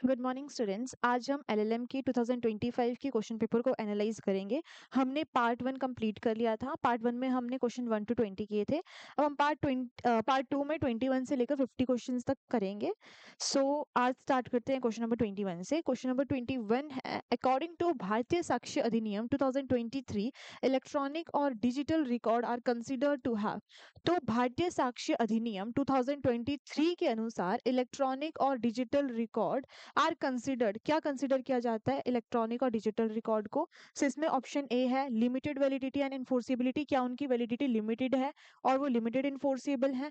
Good morning students. आज हम LLM की 2025 की क्वेश्चन पेपर को एनालाइज करेंगे। हमने पार्ट 1 कंप्लीट कर लिया था। पार्ट 1 में हमने क्वेश्चन 1 to 20 किए थे। अब हम पार्ट 2 में 21 से लेकर 50 क्वेश्चंस तक करेंगे। आज स्टार्ट करते हैं क्वेश्चन नंबर 21 से। क्वेश्चन नंबर 21 है, अकॉर्डिंग टू भारतीय साक्ष्य अधिनियम 2023 इलेक्ट्रॉनिक और digital record are considered to have. तो भारतीय साक्ष्य अधिनियम 2023 के अनुसार इलेक्ट्रॉनिक और डिजिटल रिकॉर्ड आर कंसिडर्ड, क्या कंसिडर किया जाता है इलेक्ट्रॉनिक और डिजिटल रिकॉर्ड को। सो इसमें ऑप्शन ए है लिमिटेड वैलिडिटी एंड इन्फोर्सिबिलिटी, क्या उनकी वैलिडिटी लिमिटेड है और वो लिमिटेड इन्फोर्सिबल है।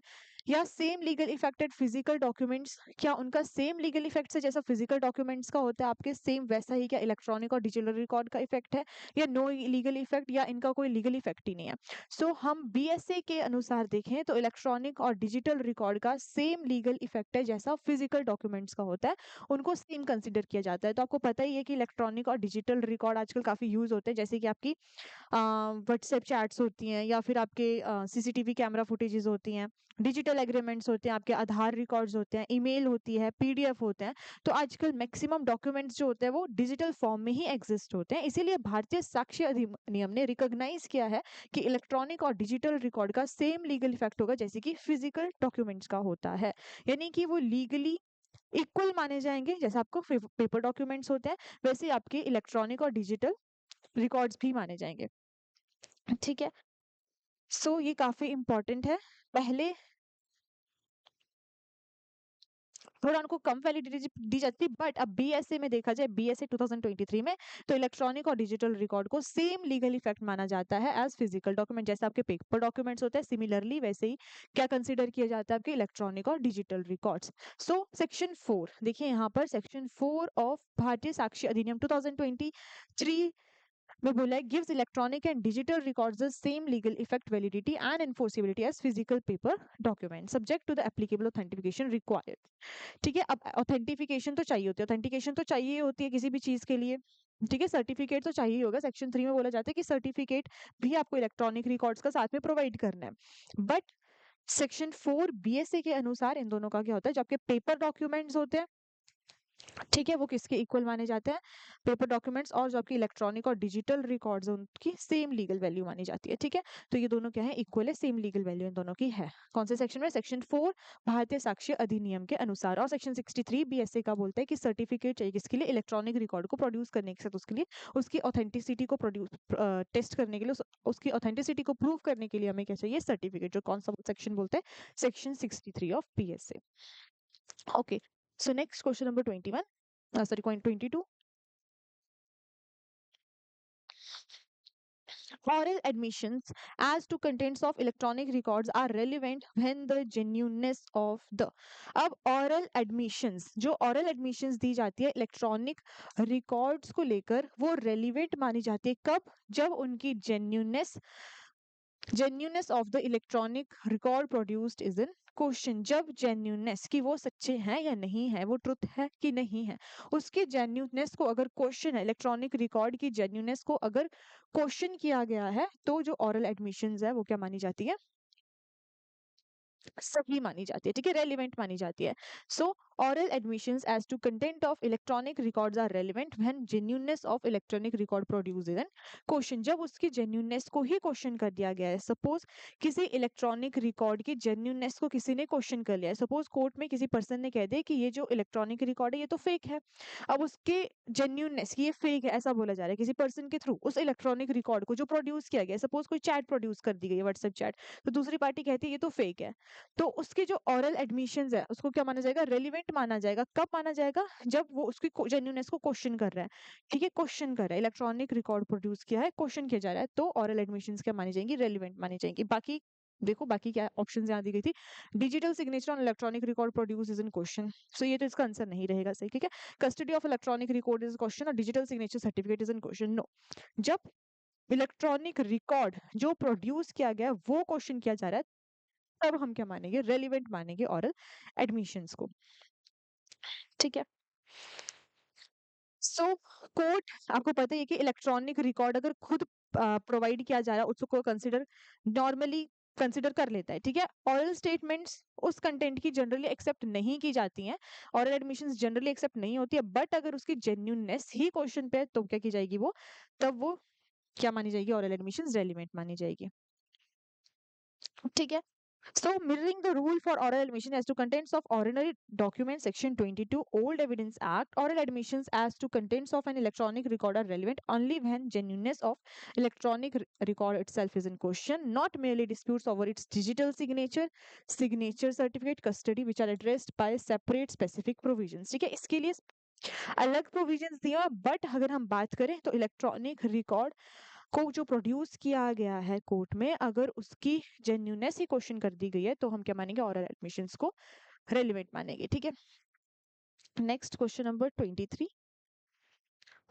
या same legal affected physical documents, क्या उनका सेम लीगल इफेक्ट है जैसा फिजिकल डॉक्यूमेंट्स का होता है आपके, सेम वैसा ही क्या इलेक्ट्रॉनिक और डिजिटल रिकॉर्ड का इफेक्ट है, या नो लीगल इफेक्ट, या इनका कोई लीगल इफेक्ट ही नहीं है। हम बीएसए के अनुसार देखें तो इलेक्ट्रॉनिक और डिजिटल रिकॉर्ड का सेम लीगल इफेक्ट है जैसा फिजिकल डॉक्यूमेंट्स का होता है, उनको सेम कंसिडर किया जाता है। तो आपको पता ही है कि इलेक्ट्रॉनिक और डिजिटल रिकॉर्ड आजकल काफी यूज होते हैं, जैसे कि आपकी व्हाट्सएप चैट्स होती हैं, या फिर आपके सीसीटीवी कैमरा फुटेजेस होती हैं, डिजिटल एग्रीमेंट्स होते हैं, आपके आधार रिकॉर्ड्स होते हैं, ईमेल होती है, पीडीएफ होते हैं। तो आजकल मैक्सिमम डॉक्यूमेंट्स जो होते हैं वो डिजिटल फॉर्म में ही एग्जिस्ट होते हैं। इसीलिए भारतीय साक्ष्य अधिनियम ने रिकॉग्नाइज किया है कि इलेक्ट्रॉनिक और डिजिटल रिकॉर्ड का सेम लीगल इफेक्ट होगा जैसे कि फिजिकल डॉक्यूमेंट्स का होता है, यानी कि वो लीगली इक्वल माने जाएंगे। जैसे आपको पेपर डॉक्यूमेंट्स होते हैं वैसे ही आपके इलेक्ट्रॉनिक और डिजिटल रिकॉर्ड्स भी माने जाएंगे। ठीक है। ये काफी इंपॉर्टेंट है। पहले थोड़ा उनको कम वैलिडिटी दी जाती है, बट अब बीएसए में देखा जाए, बीएसए 2023 में तो इलेक्ट्रॉनिक और डिजिटल रिकॉर्ड को सेम लीगल इफेक्ट माना जाता है एज फिजिकल डॉक्यूमेंट। जैसे आपके पेपर डॉक्यूमेंट्स होते हैं सिमिलरली वैसे ही क्या कंसीडर किया जाता है आपके इलेक्ट्रॉनिक और डिजिटल रिकॉर्ड्स। सेक्शन 4 देखिए, यहाँ पर सेक्शन 4 ऑफ भारतीय साक्ष्य अधिनियम 2023 में बोला है gives electronic and digital records the same legal effect, validity and enforceability as physical paper document subject to the applicable authentification required. ठीक है। अब ऑथेंटिफिकेशन तो चाहिए होती है, ऑथेंटिकेशन तो चाहिए होती है किसी भी चीज के लिए। ठीक है, सर्टिफिकेट तो चाहिए होगा। सेक्शन 3 में बोला जाता है कि सर्टिफिकेट भी आपको इलेक्ट्रॉनिक रिकॉर्ड्स का साथ में प्रोवाइड करना है। बट सेक्शन 4 बीएसए के अनुसार इन दोनों का क्या होता है, जो आपके पेपर डॉक्यूमेंट्स होते हैं, ठीक है, वो किसके इक्वल माने जाते हैं, पेपर डॉक्यूमेंट्स, और जो आपकी इलेक्ट्रॉनिक और डिजिटल रिकॉर्ड्स उनकी सेम लीगल वैल्यू मानी जाती है। ठीक है, तो ये दोनों क्या है, इक्वल है, सेम लीगल वैल्यू इन दोनों की है। कौन से सेक्शन में, सेक्शन 4 भारतीय साक्ष्य अधिनियम के अनुसार। और सेक्शन 63 बीएसए का बोलता है कि सर्टिफिकेट चाहिए किसके लिए, इलेक्ट्रॉनिक रिकॉर्ड को प्रोड्यूस करने के साथ उसके लिए उसकी ऑथेंटिसिटी को प्रोड्यूस टेस्ट करने के लिए, उसकी ऑथेंटिसिटी को प्रूव करने के लिए हमें क्या चाहिए, सर्टिफिकेट। जो कौन सा सेक्शन बोलते हैं, section 63 of BSA. Okay, so next question number 21, sorry, point 22. Oral admissions as to contents of electronic records are relevant when the genuineness of the। अब oral admissions, जो oral admissions दी जाती है electronic records को लेकर, वो relevant मानी जाती है कब, जब उनकी genuineness of the electronic record produced is in question. जब जेन्यूननेस की वो सच्चे हैं या नहीं है, वो ट्रुथ है कि नहीं है, उसकी जेन्यूननेस को अगर क्वेश्चन है, इलेक्ट्रॉनिक रिकॉर्ड की जेन्यूननेस को अगर क्वेश्चन किया गया है, तो जो ऑरल एडमिशंस है वो क्या मानी जाती है, सही मानी जाती है। ठीक है, रेलिवेंट मानी जाती है। Oral admissions as to content of electronic records are relevant when genuineness of electronic record produce in question. जब उसकी जेन्यूननेस को ही क्वेश्चन कर दिया गया है, सपोज किसी इलेक्ट्रॉनिक रिकॉर्ड की जेन्यूननेस को किसी ने क्वेश्चन कर लिया है, सपोज कोर्ट में किसी पर्सन ने कह दिया कि ये जो इलेक्ट्रॉनिक रिकॉर्ड है ये तो फेक है। अब उसके जेन्यूननेस की ये फेक है ऐसा बोला जा रहा है किसी पर्सन के थ्रू, उस इलेक्ट्रॉनिक रिकॉर्ड को जो प्रोड्यूस किया गया, सपोज कोई चैट प्रोड्यूस कर दी गई है, व्हाट्सएप चैट, तो दूसरी पार्टी कहती है ये तो फेक है। तो उसके जो ऑरल एडमिशंस है उसको क्या माना जाएगा, रेलिवेंट माना जाएगा। कब माना जाएगा, जब वो उसकी जेन्युइननेस को क्वेश्चन कर रहा है। ठीक है, क्वेश्चन कर रहा है, इलेक्ट्रॉनिक रिकॉर्ड प्रोड्यूस किया है, क्वेश्चन किया जा रहा है, तो ऑरल एडमिशंस क्या मानी जाएंगी, रेलिवेंट मानी जाएंगी। बाकी देखो, बाकी क्या ऑप्शन यहाँ दी गई थी, digital signature on electronic record produce is in question, so ये तो इसका आंसर नहीं रहेगा सही। ठीक है, custody of electronic record is question और digital signature certificate is in question, no. जब इलेक्ट्रॉनिक रिकॉर्ड जो प्रोड्यूस किया गया वो क्वेश्चन किया जा रहा है, तब हम क्या मानेंगे, रेलिवेंट मानेंगे ऑरल एडमिशंस को। ठीक है, कोर्ट, आपको पता है कि इलेक्ट्रॉनिक रिकॉर्ड अगर खुद प्रोवाइड किया जा रहा है उसको कंसिडर नॉर्मली कंसिडर कर लेता है, ठीक है। ऑरल स्टेटमेंट्स उस कंटेंट की जनरली एक्सेप्ट नहीं की जाती हैं, ऑरल एडमिशंस जनरली एक्सेप्ट नहीं होती है, बट अगर उसकी जेन्यूननेस ही क्वेश्चन पे है तो क्या की जाएगी वो, तब वो क्या मानी जाएगी, ऑरल एडमिशंस रेलिवेंट मानी जाएगी, ठीक है। So, mirroring the rule for oral admission as to contents of ordinary document, Section 22, Old Evidence Act, oral admissions as to contents of an electronic record are relevant only when genuineness of electronic record itself is in question, not merely disputes over its digital signature, signature certificate, custody, which are addressed by separate specific provisions. ठीक है, इसके लिए अलग provisions दिया, but अगर हम बात करें तो इलेक्ट्रॉनिक रिकॉर्ड को जो प्रोड्यूस किया गया है कोर्ट में, अगर उसकी जेन्यूनेस ही क्वेश्चन कर दी गई है तो हम क्या मानेंगे, ऑरल एडमिशंस को रेलिवेंट मानेंगे, ठीक है। Next question number 23,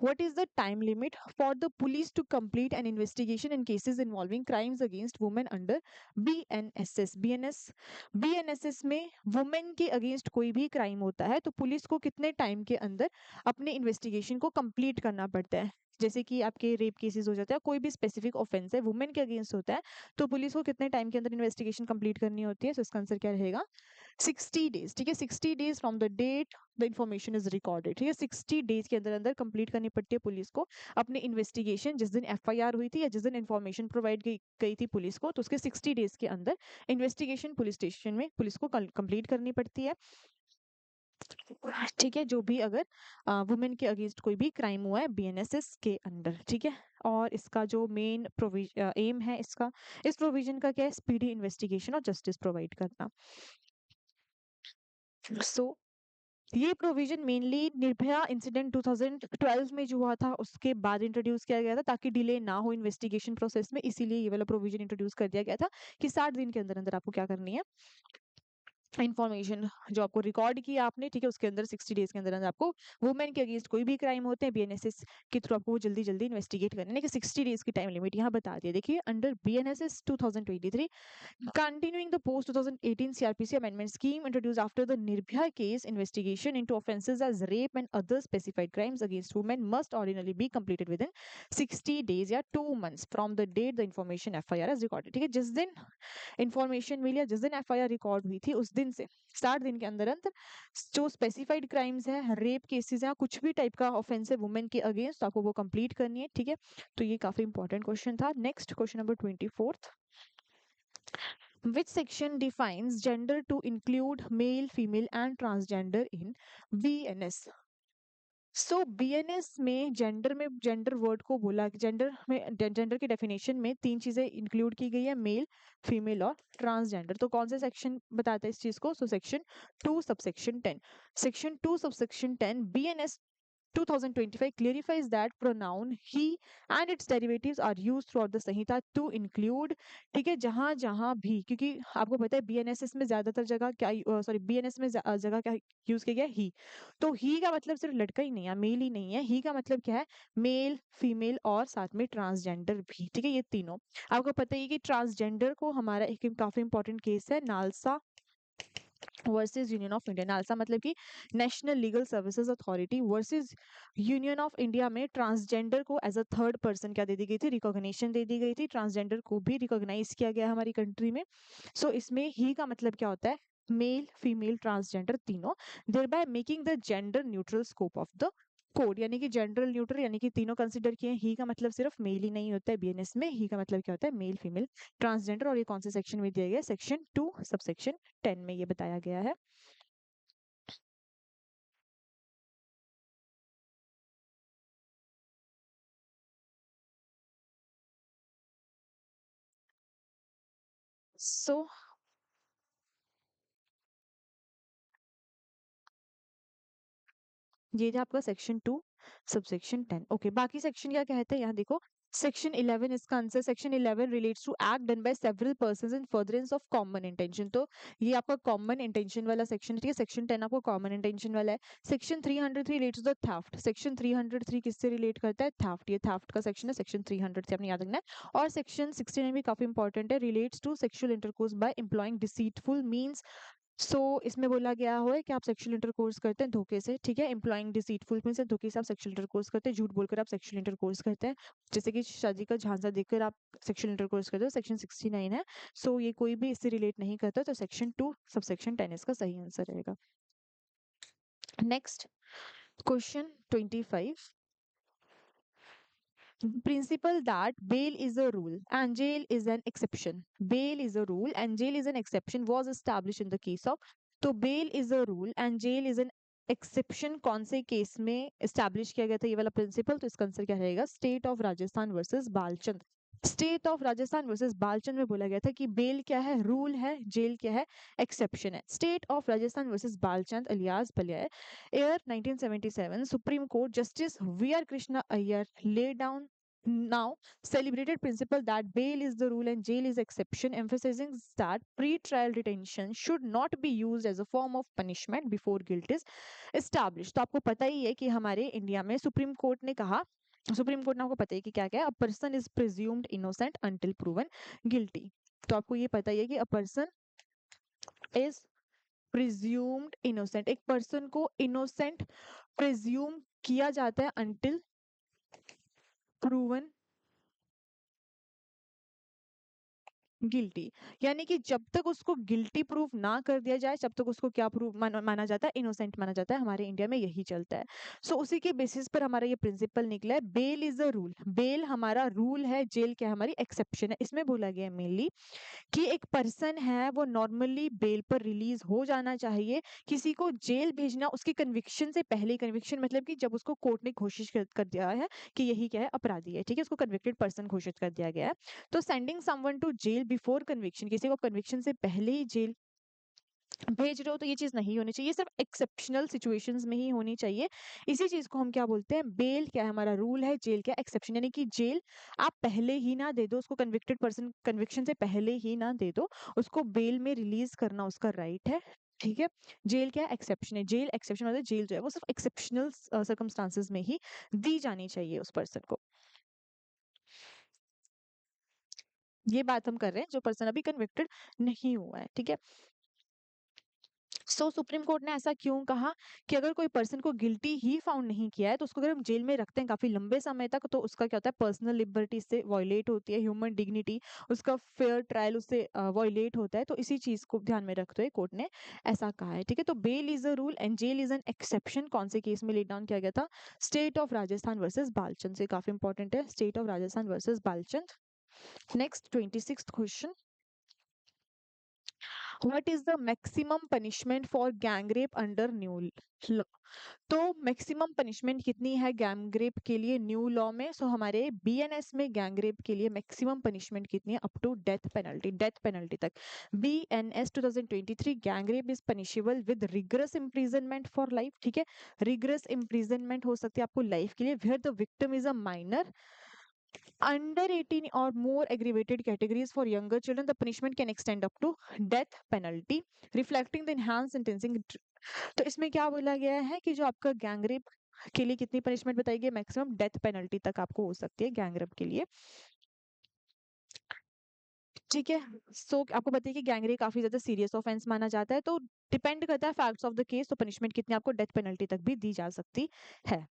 what is the time limit for the police to complete an investigation in cases involving crimes against women under BNSS? BNSS में वुमेन के अगेंस्ट कोई भी क्राइम होता है तो पुलिस को कितने टाइम के अंदर अपने इन्वेस्टिगेशन को कंप्लीट करना पड़ता है। जैसे कि आपके रेप केसेस हो जाते हैं, कोई भी स्पेसिफिक ऑफेंस है वुमेन के अगेंस्ट होता है, तो पुलिस को कितने टाइम के अंदर इन्वेस्टिगेशन कंप्लीट करनी होती है, तो इसका आंसर क्या रहेगा, 60 डेज, ठीक है। 60 days from the date the information is recorded, ठीक है। 60 डेज के अंदर अंदर कंप्लीट करनी पड़ती है पुलिस को अपनी इन्वेस्टिगेशन, जिस दिन एफआईआर हुई थी या जिस दिन इन्फॉर्मेशन प्रोवाइड गई थी पुलिस को, तो उसके 60 डेज के अंदर इन्वेस्टिगेशन पुलिस स्टेशन में पुलिस को कंप्लीट करनी पड़ती है, ठीक है। जो भी अगर वुमेन के अगेंस्ट कोई भी क्राइम हुआ है बीएनएसएस के अंडर, ठीक है। और इसका जो मेन एम है इसका, इस प्रोविजन का क्या है, स्पीडी इन्वेस्टिगेशन और जस्टिस प्रोवाइड करना। सो ये प्रोविजन मेनली निर्भया इंसिडेंट 2012 में जो हुआ था उसके बाद इंट्रोड्यूस किया गया था, ताकि डिले ना हो इन्वेस्टिगेशन प्रोसेस में, इसीलिए ये वाला प्रोविजन इंट्रोड्यूस कर दिया गया था कि 60 दिन के अंदर अंदर आपको क्या करनी है, इन्फॉर्मेशन जो आपको रिकॉर्ड किया आपने, ठीक है, उसके अंदर 60 डेज के अंदर अंदर आपको वुमेन के अगेंस्ट कोई भी क्राइम होते हैं बीएनएसएस के थ्रू आपको जल्दी जल्दी इन्वेस्टिगेट करने के 60 डेज की टाइम लिमिट यहाँ बता दिया। देखिए, under BNSS 2023, continuing the post 2018 CRPC amendment scheme introduced after the Nirbhaya case, investigation into offences as rape and other specified crimes against women must ordinarily be completed within 60 days या 2 months from the date the information FIR is recorded, ठीक है। जिस दिन information मिली या जिस दिन FIR record हुई थी उस दिन से 60 दिन के अंदर अंदर जो स्पेसिफाइड क्राइम्स है, रेप केसेस है, कुछ भी टाइप का ऑफेंस है वुमेन के अगेंस्ट, आपको वो कंप्लीट करनी है, ठीक है। तो ये काफी इंपॉर्टेंट क्वेश्चन था। Next question number 24, which section defines gender to include male, female and transgender in BNS? So BNS में जेंडर वर्ड को बोला, जेंडर की डेफिनेशन में 3 चीजें इंक्लूड की गई है, मेल, फीमेल और ट्रांसजेंडर। तो कौन सा सेक्शन बताता है इस चीज को, so section 2 subsection 10, section 2 subsection 10 BNS 2025 clarifies that pronoun he and its derivatives are used throughout the Samhita to include, ठीक है, जहां जहां भी, क्योंकि आपको पता है बीएनएसएस में ज्यादातर जगह क्या, सॉरी बीएनएस में जगह क्या यूज किया गया, ही। तो ही का मतलब सिर्फ लड़का ही नहीं है, मेल ही नहीं है, ही का मतलब क्या है, मेल, फीमेल और साथ में ट्रांसजेंडर भी, ठीक है। ये तीनों आपको पता ही है कि ट्रांसजेंडर को हमारा एक काफी इंपॉर्टेंट केस है NALSA versus Union of India. NALSA मतलब कि national legal services authority versus Union of India में ट्रांसजेंडर को एज अ थर्ड पर्सन क्या दे दी गई थी, रिकॉग्निशन दे दी गई थी, ट्रांसजेंडर को भी रिकॉग्नाइज किया गया हमारी कंट्री में। सो इसमें ही का मतलब क्या होता है, मेल, फीमेल, ट्रांसजेंडर तीनों, thereby making the gender neutral scope of the code, यानी कि जेंडर न्यूट्रल, यानी कि तीनों कंसिडर किए। ही का मतलब सिर्फ मेल ही नहीं होता है बीएनएस में, ही का मतलब क्या होता है, मेल, फीमेल, ट्रांसजेंडर। और ये कौन से सेक्शन में दिया गया, सेक्शन 2 सबसेक्शन 10 में ये बताया गया है। सो ये था आपका सेक्शन 2 सबसेक्शन 10। ओके, बाकी सेक्शन क्या कहते हैं यहाँ देखो, सेक्शन 11 इसका answer, section 11 relates to act done by several persons in furtherance of common intention. तो ये आपका कॉमन इंटेंशन वाला सेक्शन है, ठीक है। सेक्शन 10 आपको कॉमन इंटेंशन वाला है। Section 303 relates to the theft, section 303 किससे रिलेट करता है, थेफ्ट, ये थेफ्ट का सेक्शन है, सेक्शन 300 से आपने याद रखना है। और सेक्शन 69 भी काफी इंपॉर्टेंट है, relates to sexual intercourse by employing deceitful means इसमें बोला गया हुआ है कि आप सेक्सुअल इंटरकोर्स करते हैं धोखे से, ठीक है, एम्प्लॉइंग डिसीटफुल मींस धोखे से आप सेक्सुअल इंटरकोर्स करते हैं, झूठ बोलकर आप सेक्सुअल इंटरकोर्स करते हैं, जैसे कि शादी का झांसा देकर आप सेक्सुअल इंटरकोर्स करते हो, सेक्शन 69 है। ये कोई भी इससे रिलेट नहीं करता, तो सेक्शन 2 सबसेक्शन 10 इसका सही आंसर रहेगा। Next question 25, principle that bail is a rule and jail is an exception. Bail is a rule and jail is an exception was established in the case of, तो bail is a rule and jail is an exception कौन से case में establish किया गया था ये वाला principal, तो इसका आंसर क्या रहेगा, state of Rajasthan versus Balchand. State of Rajasthan versus Balchand में बोला गया था कि बेल क्या है, रूल है, जेल क्या है, एक्सेप्शन है। State of Rajasthan versus Balchand alias Baliya, year 1977, Supreme Court justice V R Krishna Iyer laid down now celebrated principle that bail is the rule and jail is exception, emphasizing that pre-trial detention should not be used as a form of punishment before guilt is established। तो आपको पता ही है कि हमारे India में supreme court ने कहा, supreme court ने आपको पता है कि क्या क्या, a person is presumed innocent until proven guilty. तो आपको ये पता ही है कि a person is presumed innocent, एक पर्सन को इनोसेंट प्रिज्यूम किया जाता है अंटिल प्रूवन गिल्टी, यानी कि जब तक उसको गिल्टी प्रूव ना कर दिया जाए जब तक उसको क्या प्रूव माना जाता है, इनोसेंट माना जाता है। हमारे इंडिया में यही चलता है। उसी के बेसिस पर हमारा ये प्रिंसिपल निकला है, bail is a rule, bail हमारा रूल है, जेल क्या हमारी एक्सेप्शन है। इसमें बोला गया है मेनली कि एक पर्सन है वो नॉर्मली बेल पर रिलीज हो जाना चाहिए, किसी को जेल भेजना उसकी कन्विक्शन से पहले, कन्विक्शन मतलब कि जब उसको कोर्ट ने घोषित कर दिया है कि यही क्या है, अपराधी है, ठीक है, उसको कन्विक्टेड पर्सन घोषित कर दिया गया है। तो sending someone to jail before conviction, किसी को कन्विक्शन से पहले ही जेल भेज रहे हो तो ये चीज नहीं होनी चाहिए, सिर्फ एक्सेप्शनल सिचुएशंस में ही होनी चाहिए। इसी चीज को हम क्या बोलते हैं, बेल क्या है हमारा रूल है, जेल क्या एक्सेप्शन, यानी कि जेल आप पहले ही ना दे दो उसको, कन्विक्टेड पर्सन कन्विक्शन से पहले ही ना दे दो उसको, बेल में रिलीज करना उसका राइट है, ठीक है। जेल क्या एक्सेप्शन है, जेल एक्सेप्शन मतलब जेल जो है वो सिर्फ एक्सेप्शनल सर्कमस्टांसेस में ही दी जानी चाहिए उस पर्सन को। ये बात हम कर रहे हैं जो पर्सन अभी कन्विक्टेड नहीं हुआ है, ठीक है। सुप्रीम कोर्ट ने ऐसा क्यों कहा कि अगर कोई पर्सन को गिल्टी ही फाउंड नहीं किया है तो उसको अगर हम जेल में रखते हैं काफी लंबे समय तक, तो उसका क्या होता है, पर्सनल लिबर्टी से वॉयलेट होती है, ह्यूमन डिग्निटी, उसका फेयर ट्रायल उससे वॉयलेट होता है। तो इसी चीज को ध्यान में रखते हुए कोर्ट ने ऐसा कहा है, ठीक है। तो bail is a rule and jail is an exception कौन से केस में लेट डाउन किया गया था, state of Rajasthan versus Balchand, से काफी इंपॉर्टेंट है, state of Rajasthan versus Balchand. Next 26th question, what is the maximum punishment for gang rape under new law. तो मैक्सिमम पनिशमेंट कितनी है गैंग रेप के लिए न्यू लॉ में, हमारे बीएनएस में गैंग रेप के लिए मैक्सिमम पनिशमेंट कितनी है, up to death penalty, death penalty तक। BNS 2023 gang rape is punishable with rigorous imprisonment for life, ठीक है, रिगरस इम्प्रिजनमेंट हो सकती है आपको लाइफ के लिए, where the victim is a minor, under 18 or more aggravated categories for younger children, the punishment can extend up to death penalty, reflecting the enhanced sentencing। तो इसमें क्या बोला गया है कि जो आपका गैंग रेप के लिए कितनी पनिशमेंट बताई गई, मैक्सिमम डेथ पेनल्टी तक आपको हो सकती है गैंग रेप के लिए, ठीक है। आपको पता है कि गैंग रेप काफी ज्यादा सीरियस ऑफेंस माना जाता है, तो डिपेंड करता है फैक्ट्स ऑफ द केस, तो पनिशमेंट कितनी आपको डेथ पेनल्टी तक भी दी जा सकती है।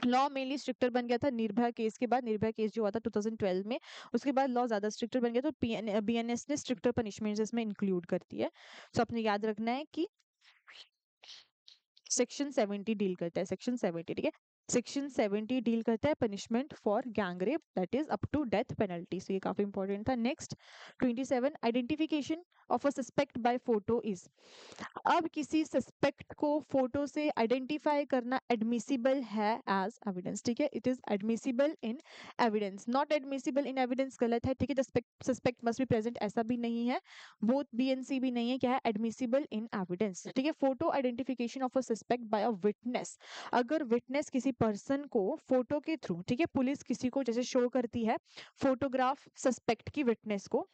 लॉ मेनली स्ट्रिक्टर बन गया था निर्भया केस के बाद, निर्भया केस जो हुआ था 2012 में, उसके बाद लॉ ज्यादा स्ट्रिक्टर बन गया, तो बीएनएस ने स्ट्रिक्टर पनिशमेंट्स इसमें इंक्लूड कर दी है। आपने याद रखना है कि सेक्शन 70 डील करता है, सेक्शन 70, ठीक है, सेक्शन 70 डील करता है punishment for gang rape that is up to death penalty, ये काफी इंपॉर्टेंट था। Next 27, identification of a suspect by photo is, अब किसी सस्पेक्ट को फोटो से आइडेंटिफाई करना एडमिसिबल है एज एविडेंस, ठीक है, it is admissible in evidence, not admissible in evidence गलत है, ठीक है, सस्पेक्ट मस्ट बी प्रेजेंट ऐसा भी नहीं है, बोथ बीएनसी भी नहीं है, क्या है, एडमिसिबल इन एविडेंस, ठीक है। Photo identification of a suspect by a witness, अगर विटनेस किसी पर्सन को फोटो के थ्रू, ठीक है, पुलिस किसी को जैसे शो करती है फोटोग्राफ सस्पेक्ट की विटनेस को,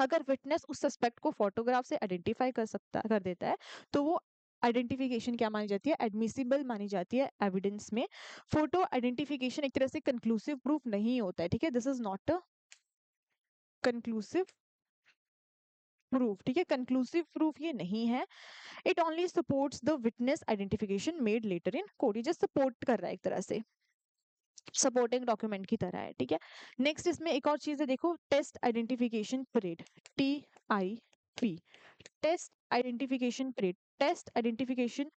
अगर विटनेस उस सस्पेक्ट को फोटोग्राफ से आइडेंटिफाई कर देता है तो वो आइडेंटिफिकेशन क्या मानी जाती है, एडमिसिबल मानी जाती है एविडेंस में। फोटो आइडेंटिफिकेशन एक तरह से कंक्लूसिव प्रूफ नहीं होता है, ठीक है, this is not a conclusive proof, ठीक है, कंक्लूसिव प्रूफ ये नहीं है। It only supports the witness identification made later in court, ये जस्ट सपोर्ट कर रहा है, एक तरह से सपोर्टिंग डॉक्यूमेंट की तरह है, ठीक है। नेक्स्ट इसमें एक और चीज है, देखो, test identification parade, TIP, test identification parade. Test identification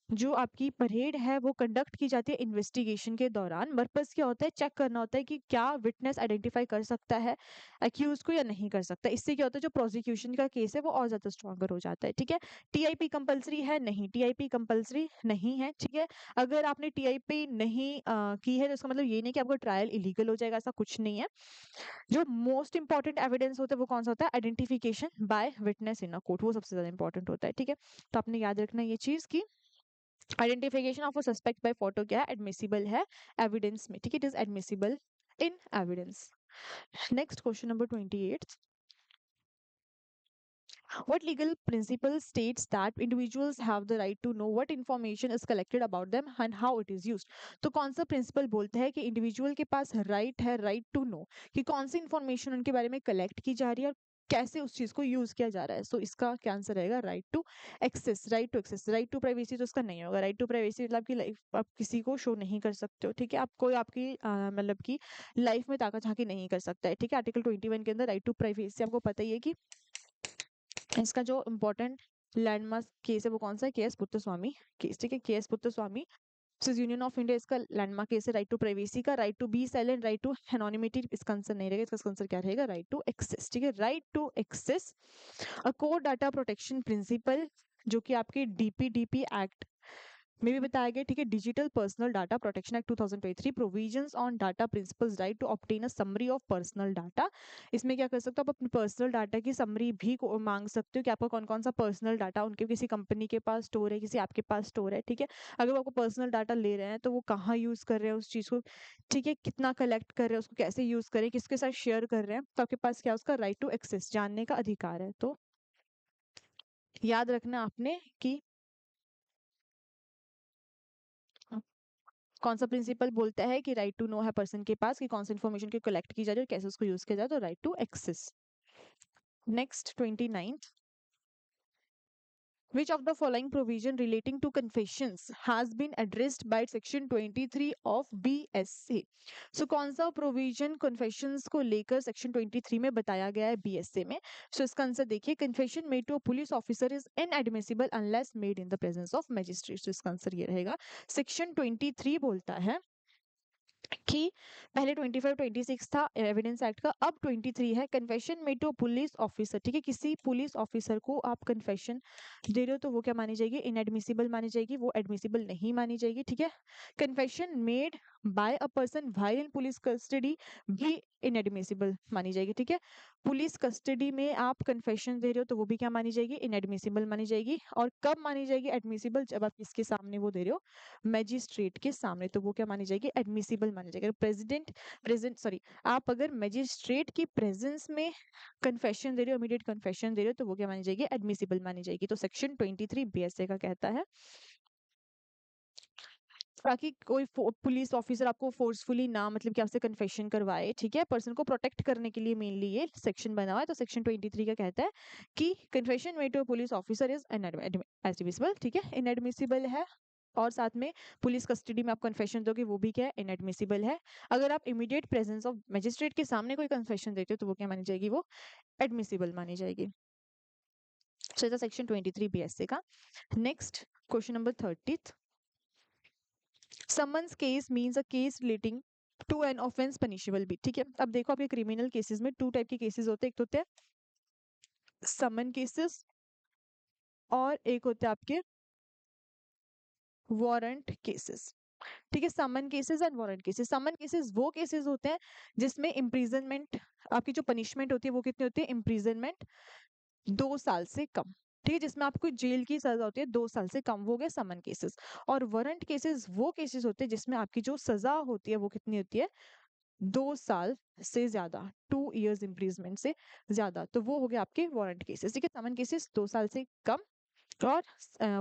जो आपकी परेड है वो कंडक्ट की जाती है इन्वेस्टिगेशन के दौरान। पर्पस क्या होता है, चेक करना होता है कि क्या विटनेस आइडेंटिफाई कर सकता है अक्यूज को या नहीं कर सकता। इससे क्या होता है, जो प्रोसिक्यूशन का केस है वो और ज्यादा स्ट्रॉन्गर हो जाता है, ठीक है। TIP कंपलसरी है नहीं, TIP कंपलसरी नहीं है, ठीक है। अगर आपने TIP नहीं की है तो इसका मतलब ये नहीं कि आपका ट्रायल इलीगल हो जाएगा, ऐसा कुछ नहीं है। जो मोस्ट इंपॉर्टेंट एविडेंस होता है वो कौन सा होता है, identification by witness in a court, वो सबसे ज्यादा इंपॉर्टेंट होता है, ठीक है। तो आपने याद रखना ये चीज की identification of a suspect by photo क्या है, एडमिसिबल है एविडेंस में, ठीक है, it is admissible in evidence. Next question number 28, what legal principle states that individuals have the right to know what information is collected about them and how it is used? तो कौन सा principal बोलता है कि individual के पास right है, right to know, कि कौन सी इंफॉर्मेशन उनके बारे में कलेक्ट की जा रही है और कैसे उस चीज को यूज किया जा रहा है। सो इसका क्या आंसर रहेगा, right to access, right to access. Right to privacy तो इसका नहीं होगा, राइट टू प्राइवेसी मतलब आपकी लाइफ आप किसी को शो नहीं कर सकते हो, ठीक है, आप कोई आपकी मतलब की लाइफ में ताका झांकी नहीं कर सकता है, ठीक है। आर्टिकल 21 के अंदर राइट टू प्राइवेसी आपको पता ही है कि इसका जो इम्पोर्टेंट लैंडमार्क केस है वो कौन सा है, KS पुत्तस्वामी केस, ठीक है, KS Puttaswamy versus Union of India, इसका लैंडमार्क केस है। राइट टू प्राइवेसी का, right to be silent, right to anonymity, इसका आंसर नहीं रहेगा, इसका आंसर क्या रहेगा, राइट टू एक्सेस, ठीक है, right to access. A core data protection principle जो कि आपके DPDP एक्ट में भी बताया गया, ठीक है। Digital personal data protection act 2023 provisions on data principles, right to obtain a summary of personal data. इसमें क्या कर सकते हो, आप अपने पर्सनल डाटा की समरी भी मांग सकते हो कि आपका कौन कौन सा पर्सनल डाटा उनके किसी कंपनी के पास स्टोर है, किसी आपके पास स्टोर है, ठीक है। अगर वो आपको पर्सनल डाटा ले रहे हैं तो वो कहाँ यूज कर रहे हैं उस चीज को, ठीक है, कितना कलेक्ट कर रहे हैं, उसको कैसे यूज करें, किसके साथ शेयर कर रहे हैं, तो आपके पास क्या उसका राइट टू एक्सेस, जानने का अधिकार है। तो याद रखना आपने कि कौन सा प्रिंसिपल बोलता है कि राइट टू नो है पर्सन के पास, कि कौन सी इन्फॉर्मेशन की कलेक्ट की जा रही है और कैसे उसको यूज किया जाए, तो right to access. Next 29, which of the following provision relating to confessions has been addressed by section 23 of BSA? So कौन सा प्रोविजन कन्फेशंस को लेकर सेक्शन 23 में बताया गया है BSA में? So इसका आंसर देखिए, confession made to a police officer is inadmissible unless made in the presence of magistrate. तो इसका आंसर ये रहेगा, सेक्शन 23 बोलता है कि पहले 25 26 था एविडेंस एक्ट का, अब 23 है। Confession made to police officer, ठीक है, किसी पुलिस ऑफिसर को आप कन्फेशन दे रहे हो तो वो क्या मानी जाएगी, इनएडमिसिबल मानी जाएगी, वो एडमिसिबल नहीं मानी जाएगी, ठीक है। Confession made by a person while in police custody भी इनएडमिसिबल मानी जाएगी, ठीक है। पुलिस कस्टडी में आप कन्फेशन दे रहे हो तो वो भी क्या मानी जाएगी, इनएडमिसिबल मानी जाएगी। और कब मानी जाएगी एडमिसिबल, जब आप किसके सामने वो दे रहे हो, मैजिस्ट्रेट के सामने, तो वो क्या मानी जाएगी, एडमिसिबल मानी जाएगी। प्रेजेंट सॉरी, आप अगर मैजिस्ट्रेट की प्रेजेंस में कन्फेशन दे रहे हो, इमीडिएट कन्फेशन दे रहे हो, तो वो क्या मानी जाएगी, एडमिसिबल मानी जाएगी। तो सेक्शन 23 BSA का कहता है, ताकि कोई पुलिस ऑफिसर आपको फोर्सफुली ना, मतलब कि आपसे कन्फेशन करवाए, ठीक है, पर्सन को प्रोटेक्ट करने के लिए मेनली ये सेक्शन बना हुआ है। तो सेक्शन 23 का कहता है कि confession made to police officer is admissible, ठीक है, इनएडमिसिबल है। और साथ में पुलिस कस्टडी में आप कन्फेशन दोगे वो भी क्या है, इनएडमिसिबल है। अगर आप इमीडिएट प्रेजेंस ऑफ मजिस्ट्रेट के सामने कोई कन्फेशन देते हो तो वो क्या मानी जाएगी, वो एडमिसिबल मानी जाएगी। सो सेक्शन 23 BSA का। Next question number 30, summons case means a case relating to an offence punishable भी, ठीक है। अब देखो आपके क्रिमिनल केसेस में टू टाइप के केसेस होते हैं, एक तो होते हैं समन केसेस और एक होते हैं आपके वारंट केसेस, ठीक है। Summon cases and warrant cases, summon cases वो केसेस होते हैं जिसमें इम्प्रीजनमेंट, आपकी जो पनिशमेंट होती है वो कितनी होती है, इम्प्रीजनमेंट 2 साल से कम, ठीक है, जिसमें आपको जेल की सजा होती है 2 साल से कम, वो हो गए समन केसेस। और वारंट केसेस वो केसेस होते हैं जिसमें आपकी जो सजा होती है वो कितनी होती है, 2 साल से ज्यादा, 2 years इम्प्रीजमेंट से ज्यादा, तो वो हो गए आपके वारंट केसेस, ठीक है। समन केसेस 2 साल से कम और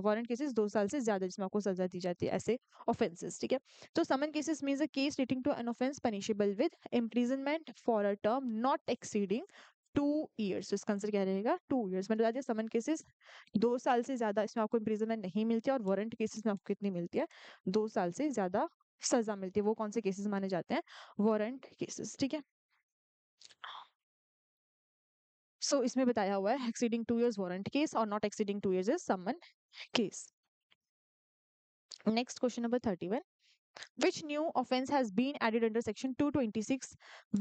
वारंट केसेस 2 साल से ज्यादा, जिसमें आपको सजा दी जाती है ऐसे ऑफेंसेस, ठीक है। तो summon cases means a case relating to an offence punishable with imprisonment for a term not exceeding 2 years। तो इसका आंसर क्या रहेगा? 2 years। मैंने बता दिया समन केसेस 2 साल से ज्यादा इसमें आपको इम्प्रिजनमेंट नहीं मिलती है, और वारंट केसेस में आपको कितनी मिलती है? 2 साल से ज्यादा सजा मिलती है। वो कौन से केसेस माने जाते हैं? वारंट केसेस, ठीक है। सो इसमें बताया हुआ है एक्सीडिंग 2 years वारंट केस और not exceeding 2 years is summon case. Next question number 31। Which new offense has been added under section 226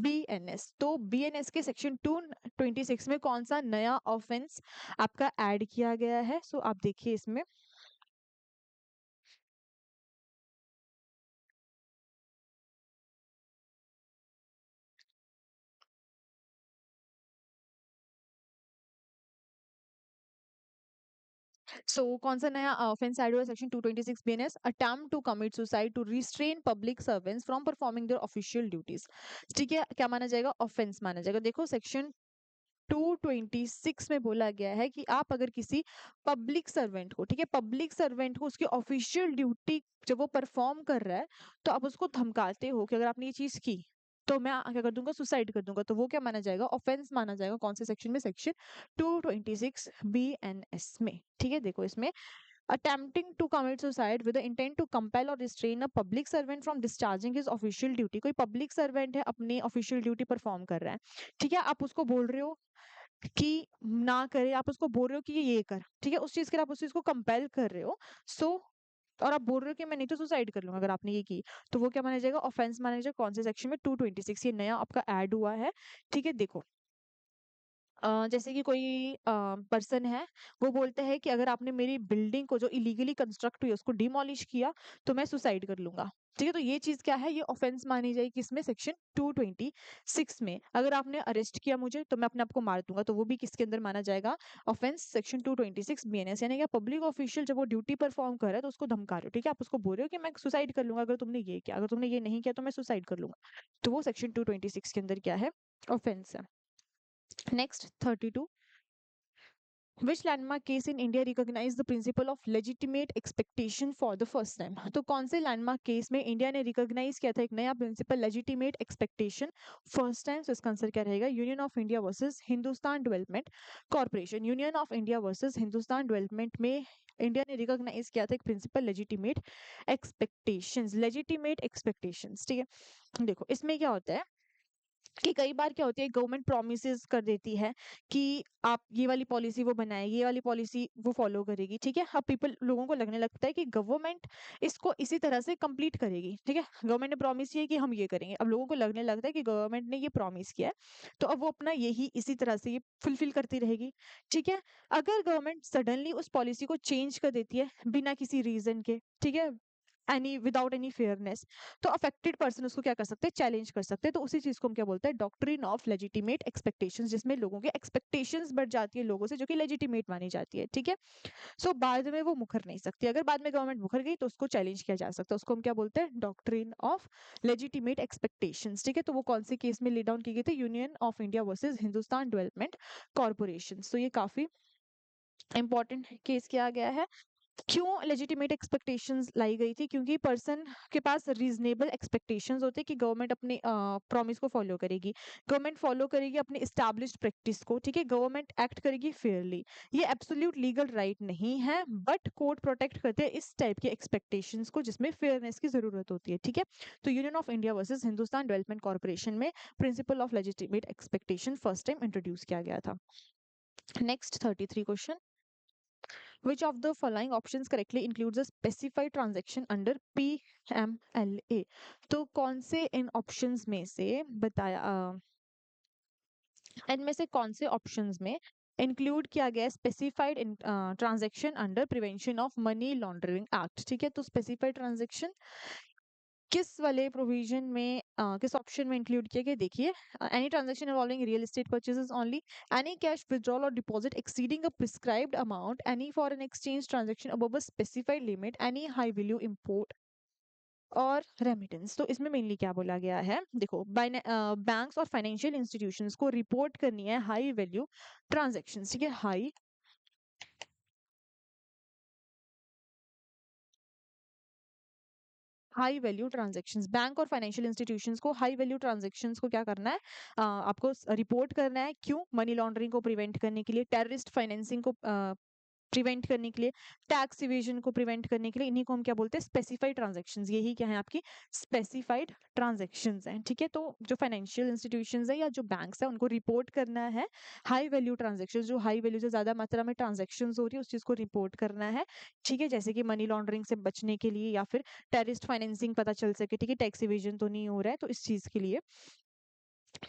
BNS? तो BNS के section 226 में कौन सा नया offense आपका ऐड किया गया है? सो आप देखिए इसमें कौन सा नया ऑफेंस ऐड हुआ? Section 226 BNS, attempt to commit suicide to restrain public servants from performing their official duties. ठीक है, क्या माना जाएगा? ऑफेंस माना जाएगा। देखो सेक्शन 226 में बोला गया है कि आप अगर किसी पब्लिक सर्वेंट को, ठीक है, पब्लिक सर्वेंट को उसकी ऑफिशियल ड्यूटी जब वो परफॉर्म कर रहा है तो आप उसको धमकाते हो कि अगर आपने ये चीज की तो मैं क्या कर दूंगा? सुसाइड कर दूंगा। तो वो क्या माना जाएगा? ऑफेंस माना जाएगा। कौन से सेक्शन में? सेक्शन 226 बीएनएस में। ठीक है, देखो इसमें attempting to commit suicide with the intent to compel or restrain a public servant from discharging his official duty। कोई पब्लिक सर्वेंट है, अपनी ऑफिशियल ड्यूटी परफॉर्म कर रहा है, ठीक है, आप उसको बोल रहे हो कि ना करे, आप उसको बोल रहे हो कि ये कर, ठीक है, उस चीज के लिए आप उस चीज को कंपेल कर रहे हो। सो और आप बोल रहे हो कि मैं नहीं तो सुसाइड कर लूंगा अगर आपने ये की, तो वो क्या माना जाएगा? ऑफेंस माना जाएगा। कौन से सेक्शन में? 226। ये नया आपका ऐड हुआ है। ठीक है, देखो जैसे कि कोई पर्सन है, वो बोलता है कि अगर आपने मेरी बिल्डिंग को जो इलीगली कंस्ट्रक्ट हुई है उसको डिमोलिश किया तो मैं सुसाइड कर लूंगा। ठीक है, तो ये चीज क्या है? ये ऑफेंस मानी जाएगी किसमें? सेक्शन 226 में। अगर आपने अरेस्ट किया मुझे तो मैं अपने आप को मार दूंगा, तो वो भी किसके अंदर माना जाएगा? Offence section 226 BNS. यानी कि पब्लिक ऑफिशियल जब वो ड्यूटी परफॉर्म कर रहा है तो उसको धमका रहे हो, ठीक है, आप उसको बोल रहे हो कि मैं सुसाइड कर लूंगा अगर तुमने ये किया, अगर तुमने ये नहीं किया तो मैं सुसाइड कर लूंगा। तो वो सेक्शन 226 के अंदर क्या है? ऑफेंस है। Next 32। Which landmark case in India recognized the principle of legitimate expectation for the first time? तो कौन से लैंडमार्क केस में इंडिया ने रिकॉग्नाइज किया था एक नया principle legitimate expectation first time? तो इसका आंसर क्या रहेगा? Union of India versus Hindustan development corporation. Union of India versus Hindustan development में इंडिया ने रिकॉग्नाइज किया था एक principle legitimate expectations. Legitimate expectations, ठीक है। देखो इसमें क्या होता है कि कई बार क्या होती है, गवर्नमेंट प्रोमिस कर देती है कि आप ये वाली पॉलिसी वो बनाए, ये वाली पॉलिसी वो फॉलो करेगी, ठीक है। अब पीपल लोगों को लगने लगता है कि गवर्नमेंट इसको इसी तरह से कंप्लीट करेगी, ठीक है, गवर्नमेंट ने प्रॉमिस किया कि हम ये करेंगे। अब लोगों को लगने लगता है कि गवर्नमेंट ने ये प्रॉमिस किया है तो अब वो अपना यही इसी तरह से ये फुलफिल करती रहेगी, ठीक है। अगर गवर्नमेंट सडनली उस पॉलिसी को चेंज कर देती है बिना किसी रीजन के, ठीक है, एनी विदाउट एनी फेयरनेस, तो अफेक्टेड पर्सन उसको क्या कर सकते हैं? चैलेंज कर सकते हैं। तो उसी चीज को हम क्या बोलते हैं? डॉक्ट्रिन ऑफ लेजिटिमेट एक्सपेक्टेशंस, जिसमें लोगों के एक्सपेक्टेशंस बढ़ जाती है लोगों से जो कि लेजिटिमेट मानी जाती है, ठीक है। सो बाद में वो मुकर नहीं सकती। अगर बाद में गवर्नमेंट मुकर गई तो उसको चैलेंज किया जा सकता है। उसको हम क्या बोलते हैं? डॉक्ट्रिन ऑफ लेजिटिमेट एक्सपेक्टेशंस, ठीक है। तो वो कौन से केस में ले डाउन की गई थी? Union of India versus Hindustan development corporation. तो ये काफी इंपॉर्टेंट केस किया गया है। क्यों लेजिटिमेट एक्सपेक्टेशंस लाई गई थी? क्योंकि पर्सन के पास रीजनेबल एक्सपेक्टेशंस होते हैं कि गवर्नमेंट अपने प्रॉमिस को फॉलो करेगी, गवर्नमेंट फॉलो करेगी अपनी एस्टैब्लिश्ड प्रैक्टिस को, ठीक है, गवर्नमेंट एक्ट करेगी फेयरली। ये एब्सोल्यूट लीगल राइट नहीं है, बट कोर्ट प्रोटेक्ट करते हैं इस टाइप के एक्सपेक्टेशंस को जिसमें फेयरनेस की जरूरत होती है, ठीक है। तो Union of India versus Hindustan development corporation में principle of legitimate expectation first time introduce किया गया था। Next 33 question. Which of the following options correctly includes a specified transaction under PMLA? तो कौन से इन ऑप्शंस में से बताया इनमें से कौन से ऑप्शंस में इंक्लूड किया गया specified transaction under prevention of money laundering act? ठीक है, तो स्पेसिफाइड ट्रांजैक्शन किस वाले प्रोविजन में किस ऑप्शन में इंक्लूड किया गया? देखिए, any transaction involving real estate purchases only, any cash withdrawal और deposit exceeding a prescribed amount, any foreign exchange transaction above a specified limit, any high value import और रेमिटेंस। तो इसमें मेनली क्या बोला गया है? देखो, बैंक्स और फाइनेंशियल इंस्टीट्यूशंस को रिपोर्ट करनी है हाई वैल्यू ट्रांजैक्शंस, ठीक है, हाई वैल्यू ट्रांजेक्शन्स। बैंक और फाइनेंशियल इंस्टीट्यूशंस को हाई वैल्यू ट्रांजेक्शन्स को क्या करना है, आपको रिपोर्ट करना है। क्यों? मनी लॉन्ड्रिंग को प्रिवेंट करने के लिए, टेररिस्ट फाइनेंसिंग को प्रिवेंट करने के लिए, टैक्स इवेजन को प्रिवेंट करने के लिए। इन्हीं को हम क्या बोलते हैं, स्पेसिफाइड ट्रांजैक्शंस। यही क्या है आपकी स्पेसिफाइड ट्रांजैक्शंस हैं, ठीक है। तो जो फाइनेंशियल इंस्टीट्यूशंस है या जो बैंक्स है उनको रिपोर्ट करना है हाई वैल्यू ट्रांजैक्शंस, जो हाई वैल्यू से ज्यादा मात्रा में ट्रांजैक्शंस हो रही है उस चीज को रिपोर्ट करना है, ठीक है। जैसे कि मनी लॉन्ड्रिंग से बचने के लिए या फिर टेररिस्ट फाइनेंसिंग पता चल सके, ठीक है, टैक्स इवेजन तो नहीं हो रहा है, तो इस चीज के लिए।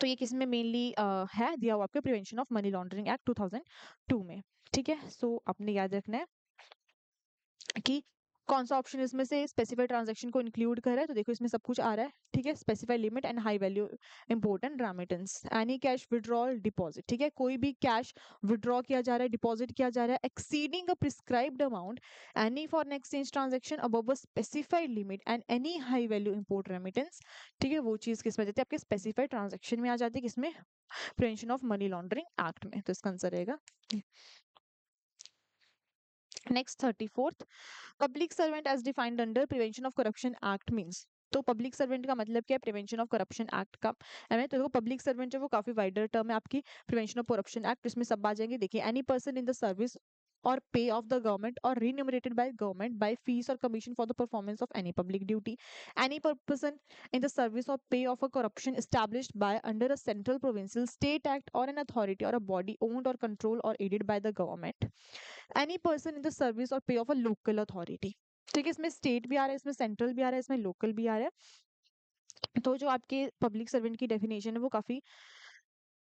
तो ये किस में मेनली है दिया हुआ आपके prevention of money laundering act 2002 में, ठीक है। सो आपने याद रखना है कि कौन सा ऑप्शन इसमें से स्पेसिफाइड ट्रांजैक्शन को इंक्लूड कर रहा है। तो देखो इसमें सब कुछ आ रहा है, ठीक है। Specified limit and high value important remittance, any cash withdrawal deposit, ठीक है। कोई भी कैश विड्रॉ किया जा रहा है, डिपॉजिट किया जा रहा है exceeding a prescribed amount, any foreign exchange transaction above a specified limit and any high value import remittance, ठीक है। वो चीज किसमें जाती है, आपके स्पेसिफाइड ट्रांजैक्शन में आ जाती है, किसमें, prevention of money laundering act में। तो इसका आंसर रहेगा next 34th, public servant as defined under prevention of corruption act means. तो पब्लिक सर्वेंट का मतलब क्या है, प्रिवेंशन ऑफ करप्शन एक्ट का है। तो पब्लिक सर्वेंट जो वो काफी वाइडर टर्म है आपकी, प्रिवेंशन ऑफ करप्शन एक्ट, इसमें सब आ जाएंगे। देखिए, any person in the service or pay of the government or remunerated by government by fees or commission for the performance of any public duty, any person in the service or pay of a corruption established by under a central provincial state act or an authority or a body owned or controlled or aided by the government, any person in the service और पे of a local authority, ठीक है। इसमें state भी आ रहा है, इसमें central भी आ रहा है, इसमें लोकल भी आ रहा है। तो जो आपके पब्लिक सर्वेंट की डेफिनेशन है वो काफी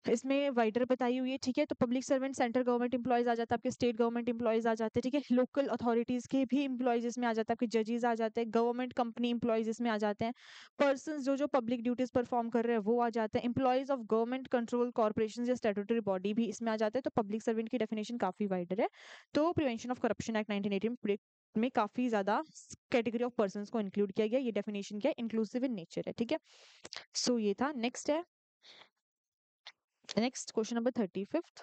इसमें वाइडर बताई हुई है, ठीक है। तो public servant central government employees आ जाता है, आपके स्टेट गवर्नमेंट इंप्लॉयज आ जाते हैं, ठीक है। लोकल अथॉरिटीज के भी इंप्लॉयज इसमें आ जाते हैं, आपके जजेस आ जाते हैं, गवर्नमेंट कंपनी इंप्लॉयज इसमें आ जाते हैं, पर्सन जो जो पब्लिक ड्यूटीज परफॉर्म कर रहे हैं वो आ जाते हैं, employees of government control corporation या स्टैट्यूटरी बॉडी भी इसमें आ जाते हैं। तो पब्लिक सर्वेंट की डेफिनेशन काफी वाइडर है। तो प्रिवेंशन ऑफ करप्शन एक्ट 1980 में काफी ज्यादा कैटेगरी ऑफ पर्सन को इंक्लूड किया गया। ये डेफिनेशन क्या है, इंक्लूसिव इन नेचर है, ठीक है। सो ये था। नेक्स्ट है, next question number 35th,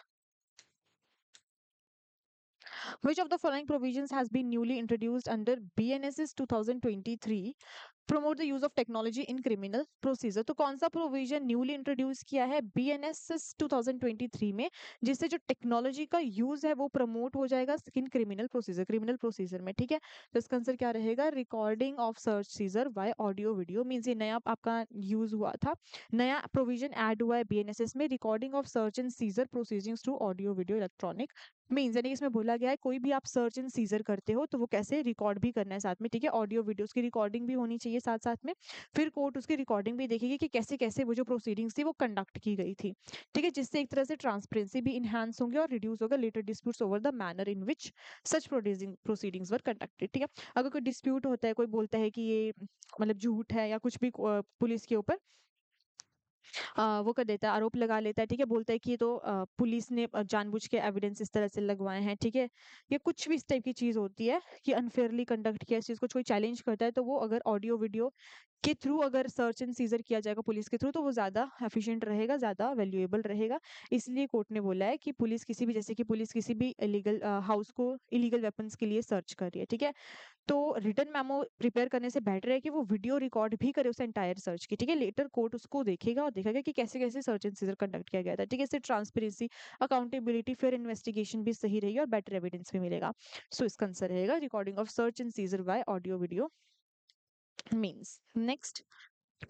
which of the following provisions has been newly introduced under BNSS 2023 promote the use of technology in criminal procedure. तो कौन सा प्रोविजन न्यूली इंट्रोड्यूस किया है बीएनएसएस 2023 में, जिससे जो टेक्नोलॉजी का यूज है वो प्रमोट हो जाएगा इन क्रिमिनल प्रोसीजर में, ठीक है। तो इसका आंसर क्या रहेगा, recording of search seizure by audio video means ये नया आपका यूज हुआ था, नया प्रोविजन ऐड हुआ है बीएनएसएस में, recording of search and seizure proceedings through audio video electronic means. यानी कि इसमें बोला गया है कोई भी आप सर्च एंड सीजर करते हो तो वो कैसे रिकॉर्ड भी करना है साथ में, ठीक है। ऑडियो वीडियोस की रिकॉर्डिंग भी होनी चाहिए साथ साथ में। फिर कोर्ट उसकी रिकॉर्डिंग भी देखेगी कि कैसे कैसे वो जो प्रोसीडिंग्स थी वो कंडक्ट की गई थी, ठीक है। जिससे एक तरह से ट्रांसपेरेंसी भी इनहांस होंगे और रिड्यूस होगा later disputes over the manner in which such proceedings were conducted, ठीक है। अगर कोई डिस्प्यूट होता है, कोई बोलता है कि ये मतलब झूठ है या कुछ भी पुलिस के ऊपर वो कर देता है, आरोप लगा लेता है, ठीक है। बोलता है कि ये तो पुलिस ने जानबूझ के एविडेंस इस तरह से लगवाए हैं, ठीक है। ये कुछ भी इस टाइप की चीज होती है कि अनफेयरली कंडक्ट किया, इस चीज को कोई चैलेंज करता है तो वो अगर ऑडियो वीडियो के थ्रू अगर सर्च एंड सीजर किया जाएगा पुलिस के थ्रू तो वो ज्यादा एफिशिएंट रहेगा, ज्यादा वैल्यूएबल रहेगा। इसलिए कोर्ट ने बोला है कि पुलिस किसी भी, जैसे कि पुलिस किसी भी इलीगल हाउस को इलीगल वेपन्स के लिए सर्च कर रही है, ठीक है। तो रिटर्न मेमो प्रिपेयर करने से बेटर है कि वो वीडियो रिकॉर्ड भी करे उस एंटायर सर्च की, ठीक है। लेटर कोर्ट उसको देखेगा और देखेगा कि कैसे कैसे सर्च एंड सीजर कंडक्ट किया गया था, ठीक है। इससे ट्रांसपेरेंसी, अकाउंटेबिलिटी, फिर इन्वेस्टिगेशन भी सही रहेगी और बेटर एविडेंस भी मिलेगा। सो इसका आंसर रहेगा recording of search and seizure by audio video means. Next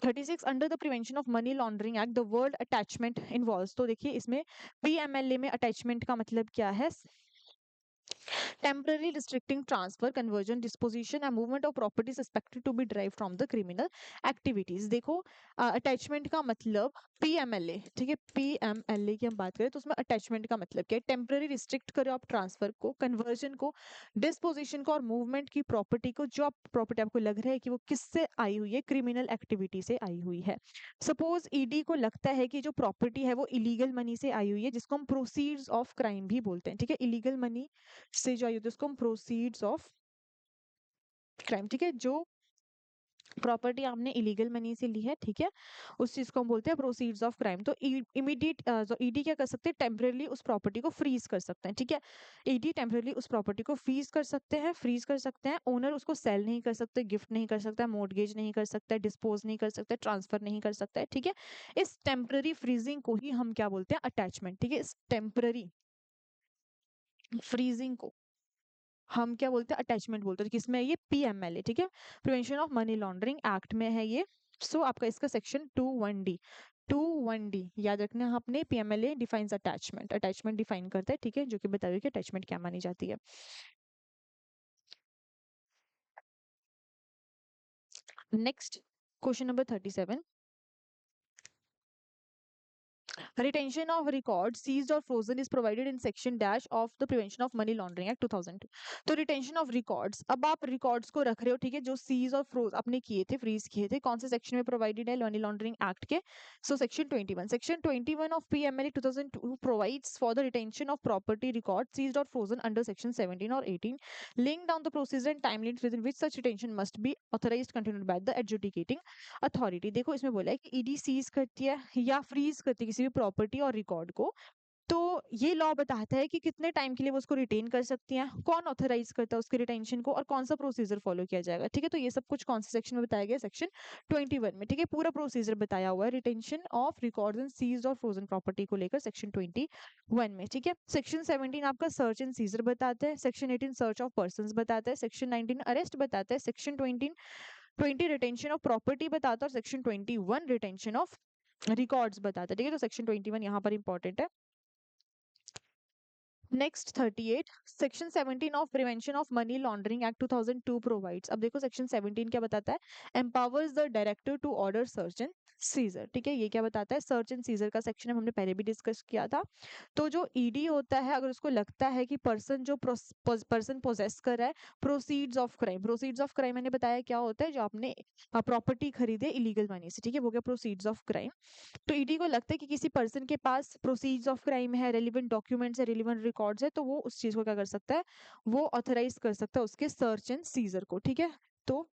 36, under the prevention of money laundering act the word attachment involves. तो देखिए इसमें पीएमएलए में अटैचमेंट का मतलब क्या है, temporarily restricting transfer, conversion, disposition and movement of property suspected to be derived from the criminal activities। देखो attachment का मतलब पीएमएलए, ठीक है। पीएमएलए की हम बात करें तो उसमें अटैचमेंट का मतलब क्या है, टेम्पररी रिस्ट्रिक्ट करो आप ट्रांसफर को, कन्वर्जन को, डिस्पोजिशन को और मूवमेंट की प्रॉपर्टी को, जो आप प्रॉपर्टी आपको लग रहा है कि वो किससे आई हुई है, क्रिमिनल एक्टिविटी से आई हुई है। सपोज ईडी को लगता है कि जो प्रॉपर्टी है वो इलीगल मनी से आई हुई है, जिसको हम प्रोसीड्स ऑफ क्राइम भी बोलते हैं, ठीक है। इलीगल मनी से जो आई होती है उसको हम प्रोसीड्स ऑफ क्राइम, ठीक है। जो प्रॉपर्टी आपने इलीगल मनी से ली है, ठीक है, उस चीज को हम बोलते हैं प्रोसीड्स ऑफ क्राइम। तो इमीडिएट जो ईडी क्या कर सकते हैं, टेम्परेली उस प्रॉपर्टी को फ्रीज कर सकते हैं, ठीक है। ईडी टेम्परेली उस प्रॉपर्टी को फ्रीज कर सकते हैं। ओनर उसको सेल नहीं कर सकते, गिफ्ट नहीं कर सकता, मोर्टगेज नहीं कर सकता, डिस्पोज नहीं कर सकता, ट्रांसफर नहीं कर सकता है, ठीक है। इस टेम्पररी फ्रीजिंग को ही हम क्या बोलते हैं, अटैचमेंट, ठीक है। इस टेम्पररी फ्रीजिंग को हम क्या बोलते हैं, अटैचमेंट बोलते हैं। किसमें है ये, पीएमएलए, ठीक है, prevention of money laundering act में है ये। सो आपका इसका सेक्शन 21D, 21D याद रखना है आपने। PMLA defines attachment, attachment define करता है, ठीक है, जो कि बताइए कि अटैचमेंट क्या मानी जाती है। Next question number 37, retention of records seized or frozen is provided in section dash of the prevention of money laundering act 2002। तो रिटेंशन ऑफ रिकॉर्ड्स, अब आप रिकॉर्ड्स को रख रहे हो, ठीक है, जो सीज और फ्रोज आपने किए थे, फ्रीज किए थे, कौन से सेक्शन में प्रोवाइडेड है, मनी लॉन्ड्रिंग एक्ट के। So section 21, section 21 of PMLA 2002 provides for the retention of property record seized और फ्रोजन अंडर सेक्शन 17 और 18, laying down the procedure and time limits within which such retention must be authorized continued by the adjudicating authority. देखो इसमें बोला है कि ED seize करती है या फ्रीज करती है किसी भी प्रॉपर्टी और रिकॉर्ड को, तो ये लॉ बताता है कि कितने टाइम के लिए वो उसको रिटेन कर सकती हैं, कौन ऑथराइज करता है उसके रिटेंशन को, और कौन सा प्रोसीजर फॉलो किया जाएगा, ठीक है। तो ये सब कुछ कौन से सेक्शन में बताया गया, सेक्शन 21 में, ठीक है। पूरा प्रोसीजर बताया हुआ है retention of records and seized और फ्रोजन प्रॉपर्टी को लेकर सेक्शन 21 में, ठीक है। सेक्शन 17 आपका सर्च एंड सीजर बताता है, सेक्शन 18 सर्च ऑफ पर्सन बताता है, सेक्शन 19 अरेस्ट बताता है, सेक्शन 20 रिटेंशन ऑफ प्रॉपर्टी बताता है, और सेक्शन 21 रिटेंशन ऑफ रिकॉर्ड्स बताता है, ठीक है। तो सेक्शन 21 यहाँ पर इंपॉर्टेंट है। Next 38, section 17 of prevention of money laundering act 2002 provides, अब देखो सेक्शन 17 क्या बताता है, empowers the director to order search and seizure, ठीक है। ये क्या बताता है, सर्च एंड सीजर का सेक्शन हमने पहले भी डिस्कस किया था। तो जो ईडी होता है, अगर उसको लगता है कि पर्सन पोजेस कर रहा है proceeds of crime, proceeds of crime मैंने बताया क्या होता है, जो आपने प्रॉपर्टी खरीदे इलीगल मनी से, ठीक है, वो क्या प्रोसीड्स ऑफ क्राइम। तो ईडी को लगता है कि किसी पर्सन के पास प्रोसीड्स ऑफ क्राइम है, रेलिवेंट डॉक्यूमेंट्स है, रेलिवेंट रिकॉर्ड्स है, तो वो उस चीज को क्या कर सकता है, वो ऑथराइज कर सकता है उसके सर्च एंड सीजर को, ठीक है। तो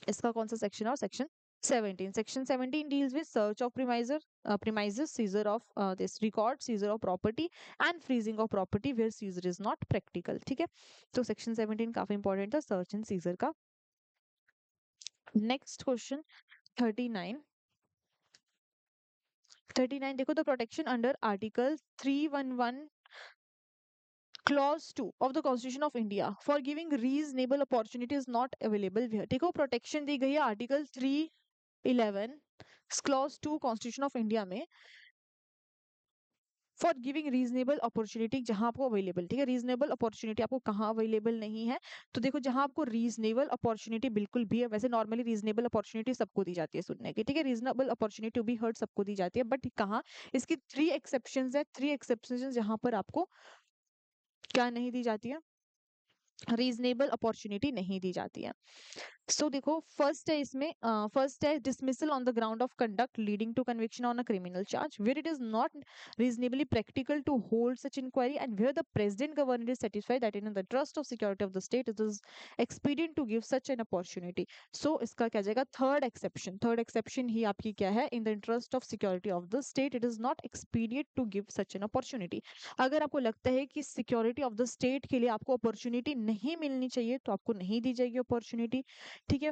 इसका कौन सा सेक्शन है, और section 17, section 17 deals with search of premises, seizure of this record, seizure of property and freezing of property where seizure is not practical, ठीक है। तो सेक्शन 17 काफी इंपॉर्टेंट था सर्च एंड सीजर का। नेक्स्ट क्वेश्चन 39, 39 देखो, the protection under article 311 clause 2 of the constitution of India for giving reasonable opportunity is not available here. देखो protection दी गई है article 311 clause 2 constitution of India में, for giving reasonable opportunity जहां आपको available, ठीक है। Reasonable opportunity आपको कहाँ अवेलेबल नहीं है, तो देखो जहां आपको रीजनेबल अपॉर्चुनिटी बिल्कुल भी है, वैसे नॉर्मली रीजनेबल अपॉर्चुनिटी सबको दी जाती है सुनने की, ठीक है, reasonable opportunity to be heard सबको दी जाती है, बट कहाँ, इसकी 3 एक्सेप्शंस है, 3 एक्सेप्शंस जहां पर आपको क्या नहीं दी जाती है, रीजनेबल अपॉर्चुनिटी नहीं दी जाती है। सो देखो फर्स्ट है इसमें, फर्स्ट है dismissal on the ground of conduct leading to conviction on a criminal charge where it is not reasonably practical to hold such inquiry and where the president governor is satisfied that in the trust of security of the state it is expedient to give such an opportunity। so इसका क्या जाएगा, third exception ही आपकी क्या है, in the interest of security of the state it is not expedient to give such an opportunity। अगर आपको लगता है कि सिक्योरिटी ऑफ द स्टेट के लिए आपको अपॉर्चुनिटी नहीं मिलनी चाहिए तो आपको नहीं दी जाएगी अपॉर्चुनिटी, ठीक है।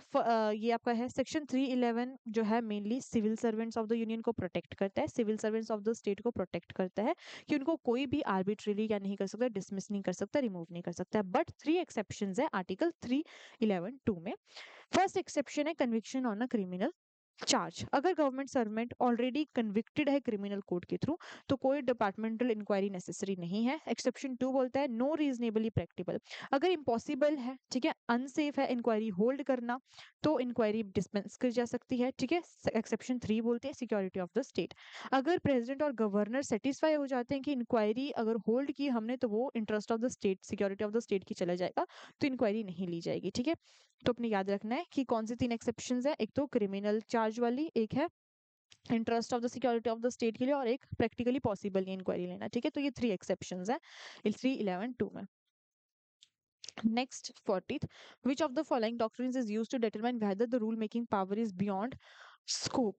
ये आपका है सेक्शन 311 जो है mainly civil servants of the union को प्रोटेक्ट करता है, civil servants of the state को प्रोटेक्ट करता है कि उनको कोई भी आर्बिट्रेली क्या नहीं कर सकता, डिसमिस नहीं कर सकता, रिमूव नहीं कर सकता, बट 3 एक्सेप्शंस है आर्टिकल 311(2) में। फर्स्ट एक्सेप्शन है conviction on a criminal charge, अगर गवर्नमेंट सर्वेंट ऑलरेडी कन्विक्टेड है क्रिमिनल कोड के थ्रू तो कोई डिपार्टमेंटल इंक्वायरी नेसेसरी नहीं है। एक्सेप्शन 2 बोलता है नो रीजनेबली प्रैक्टिकल, अगर इम्पॉसिबल है, ठीक है, अनसेफ है इंक्वायरी होल्ड करना, तो इंक्वायरी डिस्पेंस कर जा सकती है, ठीक है। एक्सेप्शन 3 बोलते हैं सिक्योरिटी ऑफ द स्टेट, अगर प्रेसिडेंट और गवर्नर सेटिस्फाई हो जाते हैं कि इंक्वायरी अगर होल्ड की हमने तो वो interest of the state, security of the state की चला जाएगा, तो इंक्वायरी नहीं ली जाएगी, ठीक है। तो अपने याद रखना है कि कौन सी 3 एक्सेप्शंस है, एक तो क्रिमिनल चार्ज वाली, एक है interest of the security of the state के लिए, और एक प्रैक्टिकली पॉसिबल इंक्वायरी लेना, ठीक है। तो ये 3 एक्सेप्शंस है 311(2) में। Next 40th, which of the following doctrines is used to determine whether the rule making power is beyond scope?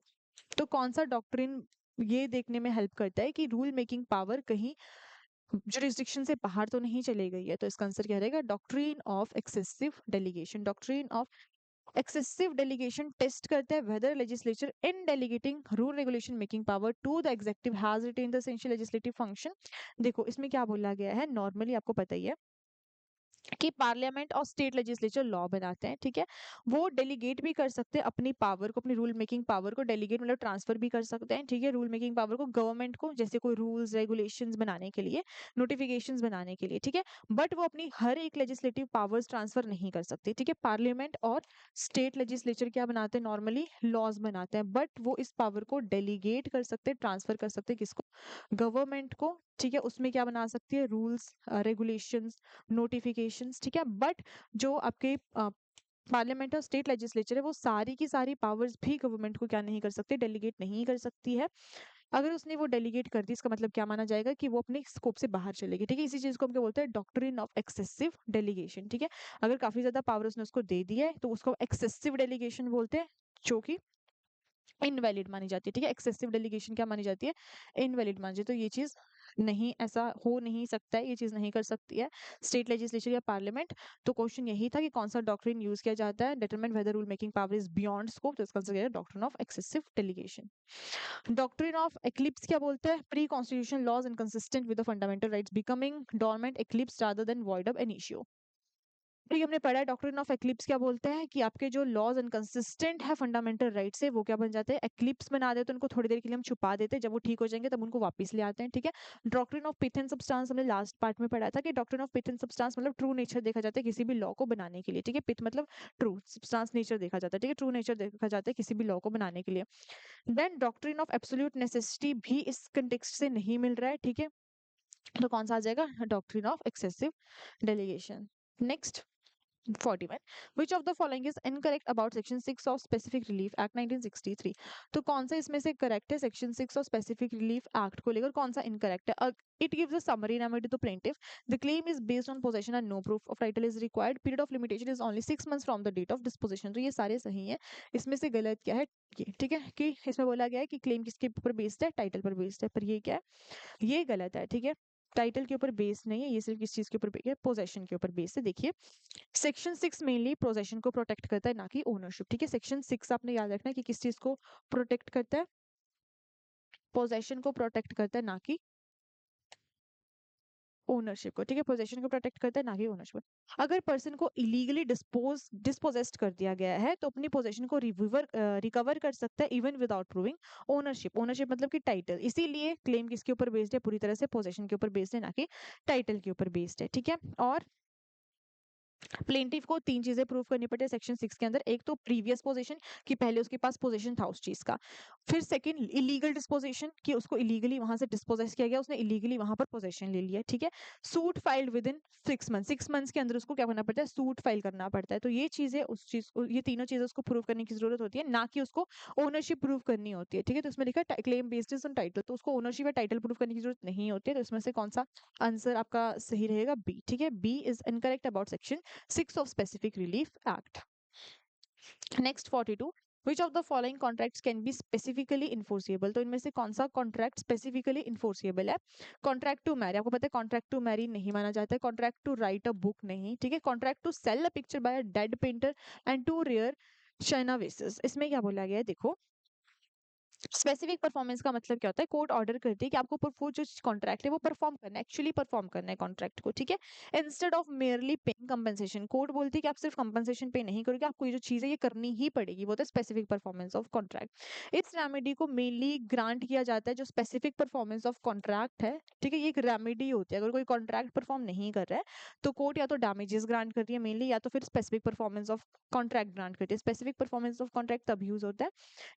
तो कौन सा डॉक्ट्रिन ये देखने में हेल्प करता है कि रूल मेकिंग पावर कहीं जुरिस्डिक्शन से बाहर तो नहीं चली गई है? तो इसका आंसर क्या रहेगा? Doctrine of excessive delegation. Doctrine of excessive delegation test करता है whether legislature in delegating rule regulation making power to the executive has retained the essential legislative function। देखो इसमें क्या बोला गया है, नॉर्मली आपको पता ही है कि पार्लियामेंट और स्टेट लेजिस्लेचर लॉ बनाते हैं, ठीक है। वो डेलीगेट भी कर सकते हैं अपनी पावर को, अपनी रूल मेकिंग पावर को डेलीगेट मतलब ट्रांसफर भी कर सकते हैं, ठीक है, रूल मेकिंग पावर को गवर्नमेंट को, जैसे कोई रूल्स रेगुलेशंस बनाने के लिए, नोटिफिकेशंस बनाने के लिए, ठीक है। बट वो अपनी हर एक लेजिस्लेटिव पावर्स ट्रांसफर नहीं कर सकती, ठीक है। पार्लियामेंट और स्टेट लेजिस्लेचर क्या बनाते हैं, नॉर्मली लॉज बनाते हैं, बट वो इस पावर को डेलीगेट कर सकते हैं, ट्रांसफर कर सकते हैं किसको, गवर्नमेंट को, ठीक है। उसमें क्या बना सकती है, रूल्स रेगुलेशंस नोटिफिकेशंस, ठीक है। बट जो आपके पार्लियामेंट और स्टेट लेजिस्लेचर है वो सारी की सारी पावर्स भी गवर्नमेंट को क्या नहीं कर सकते, डेलीगेट नहीं कर सकती है। अगर उसने वो डेलीगेट कर दी इसका मतलब क्या माना जाएगा कि वो अपने स्कोप से बाहर चलेगी, ठीक है। इसी चीज को हम क्या बोलते हैं, डॉक्ट्रिन ऑफ एक्सेसिव डेलीगेशन, ठीक है। अगर काफी ज्यादा पावर उसने उसको दे दी है तो उसको एक्सेसिव डेलीगेशन बोलते हैं, जो कि इनवैलिड मानी जाती है, ठीक है। एक्सेसिव डेलीगेशन क्या मानी जाती है, इनवैलिड मानी जाती है। तो ये चीज नहीं, ऐसा हो नहीं सकता है, ये चीज नहीं कर सकती है स्टेट लेजिस्लेचर या पार्लियामेंट। तो क्वेश्चन यही था कि कौन सा डॉक्ट्रिन यूज किया जाता है, determine whether rule making power is beyond scope, तो इसका आंसर है doctrine of excessive delegation. Doctrine of eclipse क्या बोलते हैं, pre constitution laws inconsistent with the fundamental rights becoming dormant eclipse rather than void of an issue. तो ये हमने पढ़ा है डॉक्ट्रिन ऑफ एक्लिप्स क्या बोलते हैं कि आपके जो लॉज इनकंसिस्टेंट है फंडामेंटल राइट से वो क्या बन जाते हैं, एक्लिप्स बना देते हैं उनको, थोड़ी देर के लिए हम छुपा देते हैं, जब वो ठीक हो जाएंगे तब उनको वापस ले आते हैं, ठीक है। Doctrine of pith and substance हमने लास्ट पार्ट में पढ़ा था कि doctrine of pith and substance मतलब ट्रू नेचर देखा जाता है किसी भी लॉ को बनाने के लिए, ठीक है। पिथ मतलब ट्रू, सब्सटेंस नेचर देखा जाता है, ठीक है, ट्रू नेचर देखा जाता है किसी भी लॉ को बनाने के लिए। Then doctrine of absolute necessity भी इस कंटेक्स्ट से नहीं मिल रहा है, ठीक है। तो कौन सा आ जाएगा, doctrine of excessive delegation. Next 41, which of the following is incorrect about section 6 of specific relief act 1963? तो कौन सा इसमें से करेक्ट है section 6 of specific relief act को लेकर, कौन सा इनकरेक्ट है? It gives a summary remedy to plaintiff, the claim is based on possession and no proof of title is required, period of limitation is only 6 months from the date of dispossession. तो ये सारे सही है, इसमें से गलत क्या है ये, ठीक है, कि इसमें बोला गया है कि क्लेम किसके ऊपर बेस्ड है, टाइटल पर बेस्ड है, पर ये क्या है, ये गलत है, ठीक है। टाइटल के ऊपर बेस्ड नहीं है, ये सिर्फ किस चीज के ऊपर बेस्ड है, पोजेशन के ऊपर बेस्ड है। देखिए सेक्शन 6 मेनली पोजेशन को प्रोटेक्ट करता है ना कि ओनरशिप, ठीक है। सेक्शन 6 आपने याद रखना है कि किस चीज को प्रोटेक्ट करता है, पोजेशन को प्रोटेक्ट करता है ना कि ओनरशिप को, ठीक है। पोजेशन को प्रोटेक्ट करता है ना कि ओनरशिप को। अगर पर्सन को इलीगली डिस्पोजेस्ट कर दिया गया है तो अपनी पोजेशन को रिकवर कर सकता है even without proving ownership. Ownership मतलब कि टाइटल, इसीलिए क्लेम किसके ऊपर बेस्ड है, पूरी तरह से पोजेशन के ऊपर बेस्ड है ना कि टाइटल के ऊपर बेस्ड है, ठीक है। और प्लेंटिफ को 3 चीजें प्रूव करनी पड़ती है सेक्शन 6 के अंदर, एक तो प्रीवियस पोजीशन कि पहले उसके पास पोजीशन था उस चीज का, फिर सेकंड इलीगल डिस्पोजिशन कि उसको इलीगली वहां से डिस्पोजेस किया गया, उसने इलीगली वहां पर पोजीशन ले लिया, ठीक है। Suit filed with in 6 months, 6 months के अंदर उसको क्या करना पड़ता है, सूट फाइल करना पड़ता है। तो ये चीजें उस चीज को, ये तीनों चीजें उसको प्रूव करने की जरूरत होती है, ना कि उसको ओनरशिप प्रूव करनी होती है, ठीक है। तो इसमें लिखा है क्लेम बेस्ड ऑन टाइटल, तो उसको ओनरशिप या टाइटल प्रूव करने की जरूरत नहीं होती है। तो इसमें से कौन सा आंसर आपका सही रहेगा, बी, ठीक है। B is incorrect about section 6 of Specific Relief Act. Next 42. Which of the following contracts can be specifically enforceable? तो इनमें से कौन सा कॉन्ट्रैक्ट स्पेसिफिकली इन्फोर्सिएबल है? कॉन्ट्रैक्ट टू मैरी, आपको पता है कॉन्ट्रैक्ट टू मैरी नहीं माना जाता है, contract to write a book नहीं, ठीक है। Contract to sell a picture by a dead painter and to rare china vases, इसमें क्या बोला गया है, देखो स्पेसिफिक परफॉर्मेंस का मतलब क्या होता है, कोर्ट ऑर्डर करती है कि आपको वो जो कॉन्ट्रैक्ट है वो परफॉर्म करना है, एक्चुअली परफॉर्म करना है कॉन्ट्रैक्ट को, ठीक है। Instead of merely paying compensation, court बोलती है कि आप सिर्फ कंपनसेशन पे नहीं करोगे, आपको ये जो चीज है ये करनी ही पड़ेगी, वो तो स्पेसिफिक परफॉर्मेंस ऑफ कॉन्ट्रैक्ट। इस रेमेडी को मेनली ग्रांट किया जाता है जो स्पेसिफिक परफॉर्मेंस ऑफ कॉन्ट्रैक्ट है, ठीक है। ये एक रेमेडी होती है, अगर कोई कॉन्ट्रैक्ट परफॉर्म नहीं कर रहा है तो कोर्ट या तो डैमेजेस ग्रांट करती है मेनली, या तो फिर specific performance of contract grant करती है। स्पेसिफिक परफॉर्मेंस ऑफ कॉन्ट्रैक्ट तब यूज होता है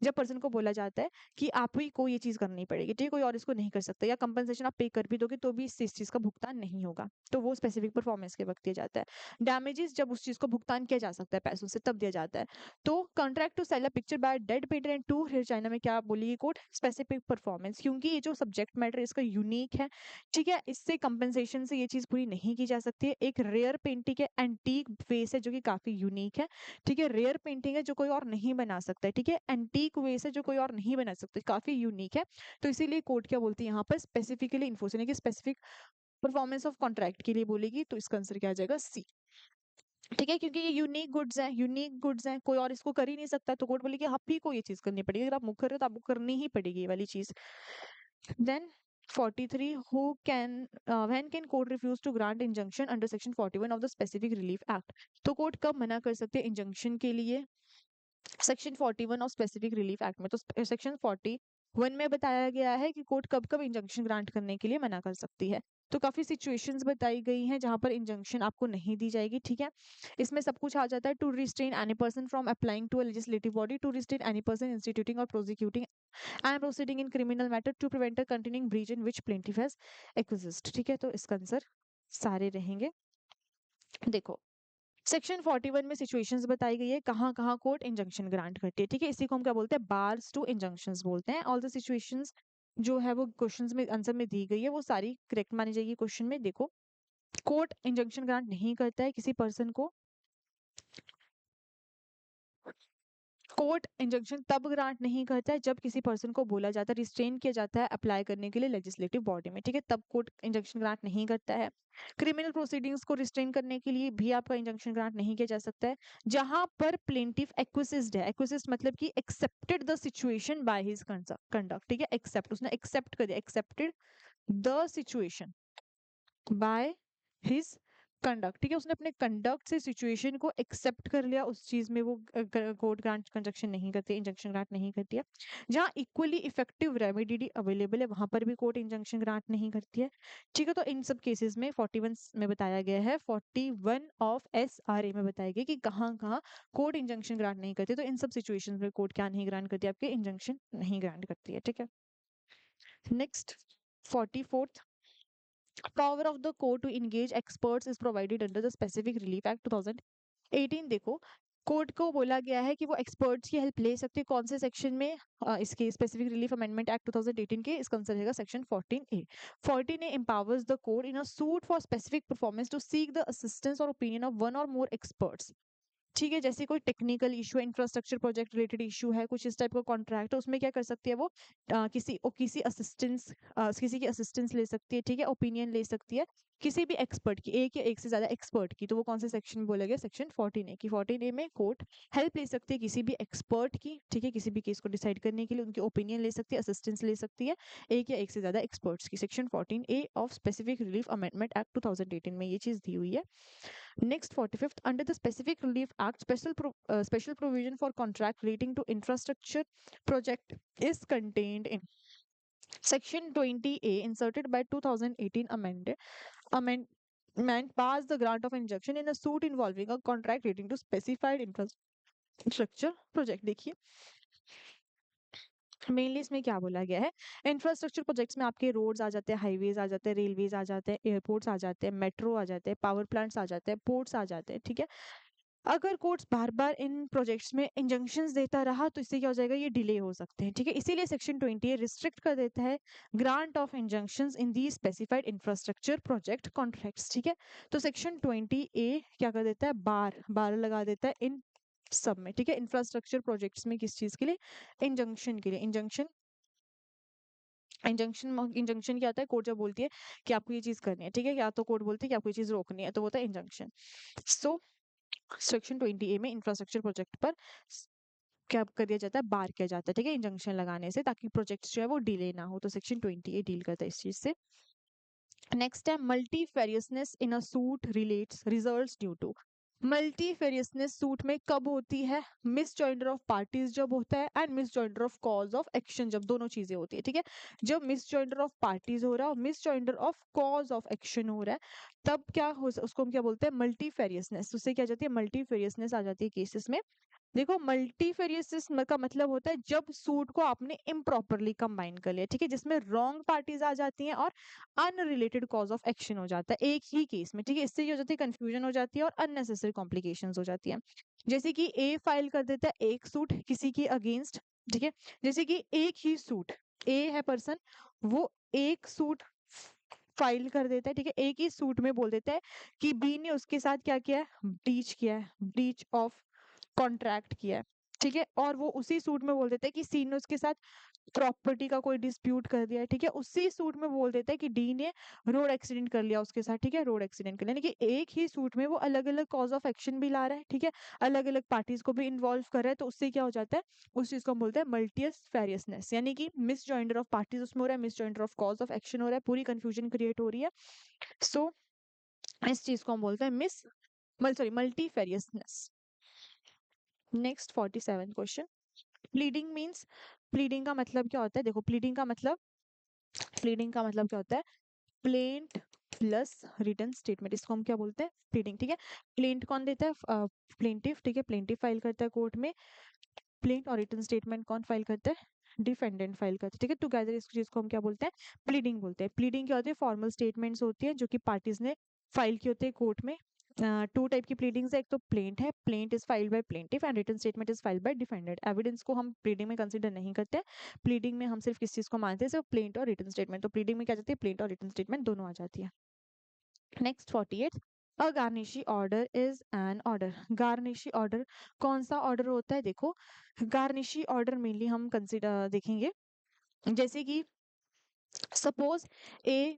जब पर्सन को बोला जाता है है कि आप ही को ये चीज करनी पड़ेगी, ठीक है, कोई और इसको नहीं कर सकता, या कंपनसेशन आप पे कर भी दोगे तो भी इस चीज का भुगतान नहीं होगा, तो वो स्पेसिफिक परफॉर्मेंस के वक्त दिया जाता है। डैमेजेस जब उस चीज को भुगतान किया जा सकता है पैसों से तब दिया जाता है। तो contract to sell a picture by dead painter and to hear चाइना में क्या बोली कोड, स्पेसिफिक परफॉर्मेंस, क्योंकि ये जो सब्जेक्ट मैटर इसका यूनिक है, ठीक है, इससे कंपनसेशन से ये चीज पूरी नहीं की जा सकती है। एक रेयर पेंटिंग है, एंटीक फेस है जो कि काफी यूनिक है, ठीक है, रेयर पेंटिंग है जो कोई और नहीं बना सकता है, ठीक है, एंटीक वेस है जो कोई और नहीं बना सकता, काफी यूनिक है। तो इसीलिए कोर्ट क्या बोलती है यहाँ पर, स्पेसिफिकली इन्फोर्स यानी कि स्पेसिफिक परफॉर्मेंस ऑफ कॉन्ट्रैक्ट के लिए बोलेगी, तो इसका आंसर क्या आ जाएगा, सी, ठीक है, क्योंकि ये यूनिक गुड्स हैं, यूनिक गुड्स हैं, कोई और इसको कर ही नहीं सकता, तो कोर्ट बोलेगी आप ही को ये चीज करनी पड़ेगी, अगर आप मुख कर रहे हो तो आपको करनी ही पड़ेगी ये वाली चीज। Then 43, who can when can court refuse to grant injunction under section 41 of the specific relief act? तो कोर्ट कब मना कर सकते हैं इंजंक्शन के लिए section 41 of specific relief act में? तो सेक्शन 41 में बताया गया है कि कोर्ट कब कब इंजंक्शन ग्रांट करने के लिए मना कर सकती है। तो काफी सिचुएशंस बताई गई हैं जहां पर इंजंक्शन आपको नहीं दी जाएगी, ठीक है, इसमें सब कुछ आ जाता है, to restrain any person from applying to a legislative body, to restrain any person instituting और prosecuting and proceeding in criminal matter, to prevent a continuing breach in which plaintiff has acquiesced, ठीक है, तो इसका answer सारे रहेंगे। देखो section 41 में situations बताई गई है कहाँ कहाँ कोर्ट इंजंक्शन ग्रांट करती है, ठीक है, इसी को हम क्या बोलते हैं, बार्स टू इंजंक्शंस बोलते हैं। ऑल द सिचुएशंस जो है वो क्वेश्चंस में आंसर में दी गई है वो सारी करेक्ट मानी जाएगी क्वेश्चन में। देखो कोर्ट इंजंक्शन ग्रांट नहीं करता है किसी पर्सन को, कोर्ट इंजंक्शन तब ग्रांट नहीं करता है जब किसी पर्सन को बोला जाता है, रिस्ट्रेन किया जाता है अप्लाई करने के लिए लेजिस्लेटिव बॉडी में, ठीक है, तब कोर्ट इंजंक्शन ग्रांट नहीं करता है। क्रिमिनल प्रोसीडिंग्स को रिस्ट्रेन करने के लिए भी आपका इंजंक्शन ग्रांट नहीं किया जा सकता है। जहां पर प्लेंटिफ एक्विजिस्ड है, एक्विजिस्ट मतलब कि accepted the situation by his conduct, ठीक है, एक्सेप्ट, उसने एक्सेप्ट कर दिया, accepted the situation by his conduct, ठीक है, उसने अपने कंडक्ट से सिचुएशन को एक्सेप्ट कर लिया, उस चीज में वो कोर्ट ग्रांट कंजक्शन नहीं करती, इंजंक्शन ग्रांट नहीं करती है। जहां इक्वली इफेक्टिव रेमेडी अवेलेबल है वहां पर भी कोर्ट इंजंक्शन ग्रांट नहीं करती है, ठीक है, तो इन सब केसेस में 41 में बताया गया है, 41 ऑफ SRA में बताया गया कि कहाँ कहाँ कोर्ट इंजंक्शन ग्रांट नहीं करती, तो इन सब सिचुएशन में कोर्ट क्या नहीं ग्रांट करती, आपके इंजंक्शन नहीं ग्रांट करती है, ठीक है। Next 44th, power of the court to engage experts is provided under the specific relief act 2018। देखो कोर्ट को बोला गया है कि वो एक्सपर्ट्स की हेल्प ले सकते हैं, कौन से सेक्शन में, इसके स्पेसिफिक रिलीफ अमेंडमेंट एक्ट 2018 के, इसका आंसर रहेगा section 14A। 14A empowers the court in a suit for specific performance to seek the assistance or opinion of one or more experts, ठीक है, जैसे कोई टेक्निकल इशू है, इंफ्रास्ट्रक्चर प्रोजेक्ट रिलेटेड इशू है, कुछ इस टाइप का कॉन्ट्रैक्ट है, उसमें क्या कर सकती है वो, किसी की असिस्टेंस ले सकती है, ठीक है, ओपिनियन ले सकती है किसी भी एक्सपर्ट की, एक या एक से ज्यादा एक्सपर्ट की, तो वो कौन से सेक्शन में बोला गया, सेक्शन 14A की। 14A में कोर्ट हेल्प ले सकती है किसी भी एक्सपर्ट की, ठीक है, किसी भी केस को डिसाइड करने के लिए उनकी ओपिनियन ले सकती है, असिस्टेंस ले सकती है एक या एक से ज्यादा एक्सपर्ट्स की। Section 14A of specific relief amendment act 2018 में ये चीज दी हुई है। Next 45th, under the Specific Relief Act, special provision for contract relating to infrastructure project is contained in Section 20A, inserted by 2018 amendment bars the grant of injunction in a suit involving a contract relating to specified infrastructure project। देखिए mainly इसमें क्या बोला गया है, infrastructure projects में आपके roads आ जाते हैं, हाईवेज आ जाते हैं, रेलवेज आ जाते हैं, एयरपोर्ट्स आ जाते हैं, मेट्रो आ जाते हैं, पावर प्लांट्स आ जाते हैं, पोर्ट्स आ जाते हैं, ठीक है। अगर कोर्ट्स बार बार इन प्रोजेक्ट्स में इंजंक्शंस देता रहा तो इससे क्या हो जाएगा, ये डिले हो सकते हैं, ठीक है, इसीलिए सेक्शन 20 रिस्ट्रिक्ट कर देता है grant of injunctions in the specified infrastructure project contracts, ठीक है। तो सेक्शन 20A क्या कर देता है, बार बार लगा देता है इन सब में, ठीक है, इंफ्रास्ट्रक्चर प्रोजेक्ट्स में, किस चीज के लिए, इंजंक्शन के लिए। इंजंक्शन क्या होता है, कोर्ट जब बोलती है कि आपको ये चीज करनी है, ठीक है, या तो कोर्ट बोलती है कि आपको ये चीज रोकनी है, तो वो होता है इंजंक्शन। सो सेक्शन 20A में इंफ्रास्ट्रक्चर प्रोजेक्ट पर क्या कर दिया जाता है, बार किया जाता है, ठीक है, इंजंक्शन लगाने से, ताकि प्रोजेक्ट जो है वो डिले ना हो, तो सेक्शन 20A डील करता है इस चीज से। नेक्स्ट है multifariousness in a suit relates results due to. Multifariousness suit में कब होती है, मिस जॉइंडर ऑफ पार्टीज जब होता है, and miss joinder of cause of action जब दोनों चीजें होती है, ठीक है। जब मिस जॉइंडर ऑफ पार्टीज हो रहा है और miss joinder of cause of action हो रहा है, तब क्या हो, उसको हम क्या बोलते हैं, मल्टीफेरियसनेस, उससे क्या आ जाती है, मल्टीफेरियसनेस आ जाती है केसेस में। देखो मल्टीफेरियसिस का मतलब होता है जब सूट को आपने इम्प्रॉपरली कंबाइन कर लिया, ठीक है, जिसमें रॉन्ग पार्टीज आ जाती हैं और अनरिलेटेड कॉज ऑफ एक्शन हो जाता है एक ही केस में, ठीक है। इससे ये हो जाती है, कंफ्यूजन हो जाती है और अननेसेसरी कॉम्प्लिकेशंस हो जाती हैं। जैसे कि ए फाइल कर देता है एक सूट किसी के अगेंस्ट, ठीक है। जैसे कि एक ही सूट, ए है पर्सन, वो एक सूट फाइल कर देता है, ठीक है, एक ही सूट में बोल देता है कि बी ने उसके साथ क्या किया है, ब्रीच किया है, ब्रीच ऑफ कॉन्ट्रैक्ट किया है, ठीक है। और वो उसी सूट में बोल देता है कि सी ने उसके साथ प्रॉपर्टी का कोई डिस्प्यूट कर दिया है, ठीक है। उसी सूट में बोल देता है कि डी ने रोड एक्सीडेंट कर लिया उसके साथ, ठीक है, रोड एक्सीडेंट कर लिया, यानी कि एक ही सूट में वो अलग अलग कॉज ऑफ एक्शन भी ला रहा है, ठीक है, अलग अलग पार्टीज को भी इन्वॉल्व कर रहा है। तो उससे क्या हो जाता है, उस चीज को हम बोलते हैं मल्टीएस फेरियसनेस, यानी कि मिस जॉइंडर ऑफ पार्टीज उसमें हो रहा है, miss joinder of cause of action हो रहा है, पूरी कंफ्यूजन क्रिएट हो रही है। सो इस चीज को हम बोलते हैं multifariousness. Next 47 question, pleading means, pleading का मतलब क्या होता है, देखो प्लीडिंग का मतलब क्या होता है, प्लेंट प्लस रिटन स्टेटमेंट, इसको हम क्या बोलते हैं, प्लीडिंग, ठीक है। प्लेंट कौन देता है, प्लेंटिफ, ठीक है, प्लेंटिफ फाइल करता है कोर्ट में। प्लेंट और रिटन स्टेटमेंट कौन फाइल करता है, डिफेंडेंट फाइल करता है, ठीक है। टुगेदर इस चीज को हम क्या बोलते हैं, प्लीडिंग बोलते हैं। प्लीडिंग क्या होती है, फॉर्मल स्टेटमेंट्स होती है जो कि पार्टीज ने फाइल की होती है कोर्ट में। टू टाइप की प्लीडिंग्स है, एक तो प्लेंट है, plaint is filed by plaintiff and written statement is filed by defendant. Evidence को हम प्लीडिंग में कंसीडर नहीं करते, प्लीडिंग में हम सिर्फ किस चीज को मानते हैं, सिर्फ प्लेंट और रिटन स्टेटमेंट। तो प्लीडिंग में क्या जाती है, प्लेंट और रिटन स्टेटमेंट दोनों आ जाती है। Next 48, a garnishee order is an order. Garnishee order कौन सा ऑर्डर होता है, देखो गार्निशी ऑर्डर मेनली हम कंसिडर देखेंगे, जैसे कि सपोज ए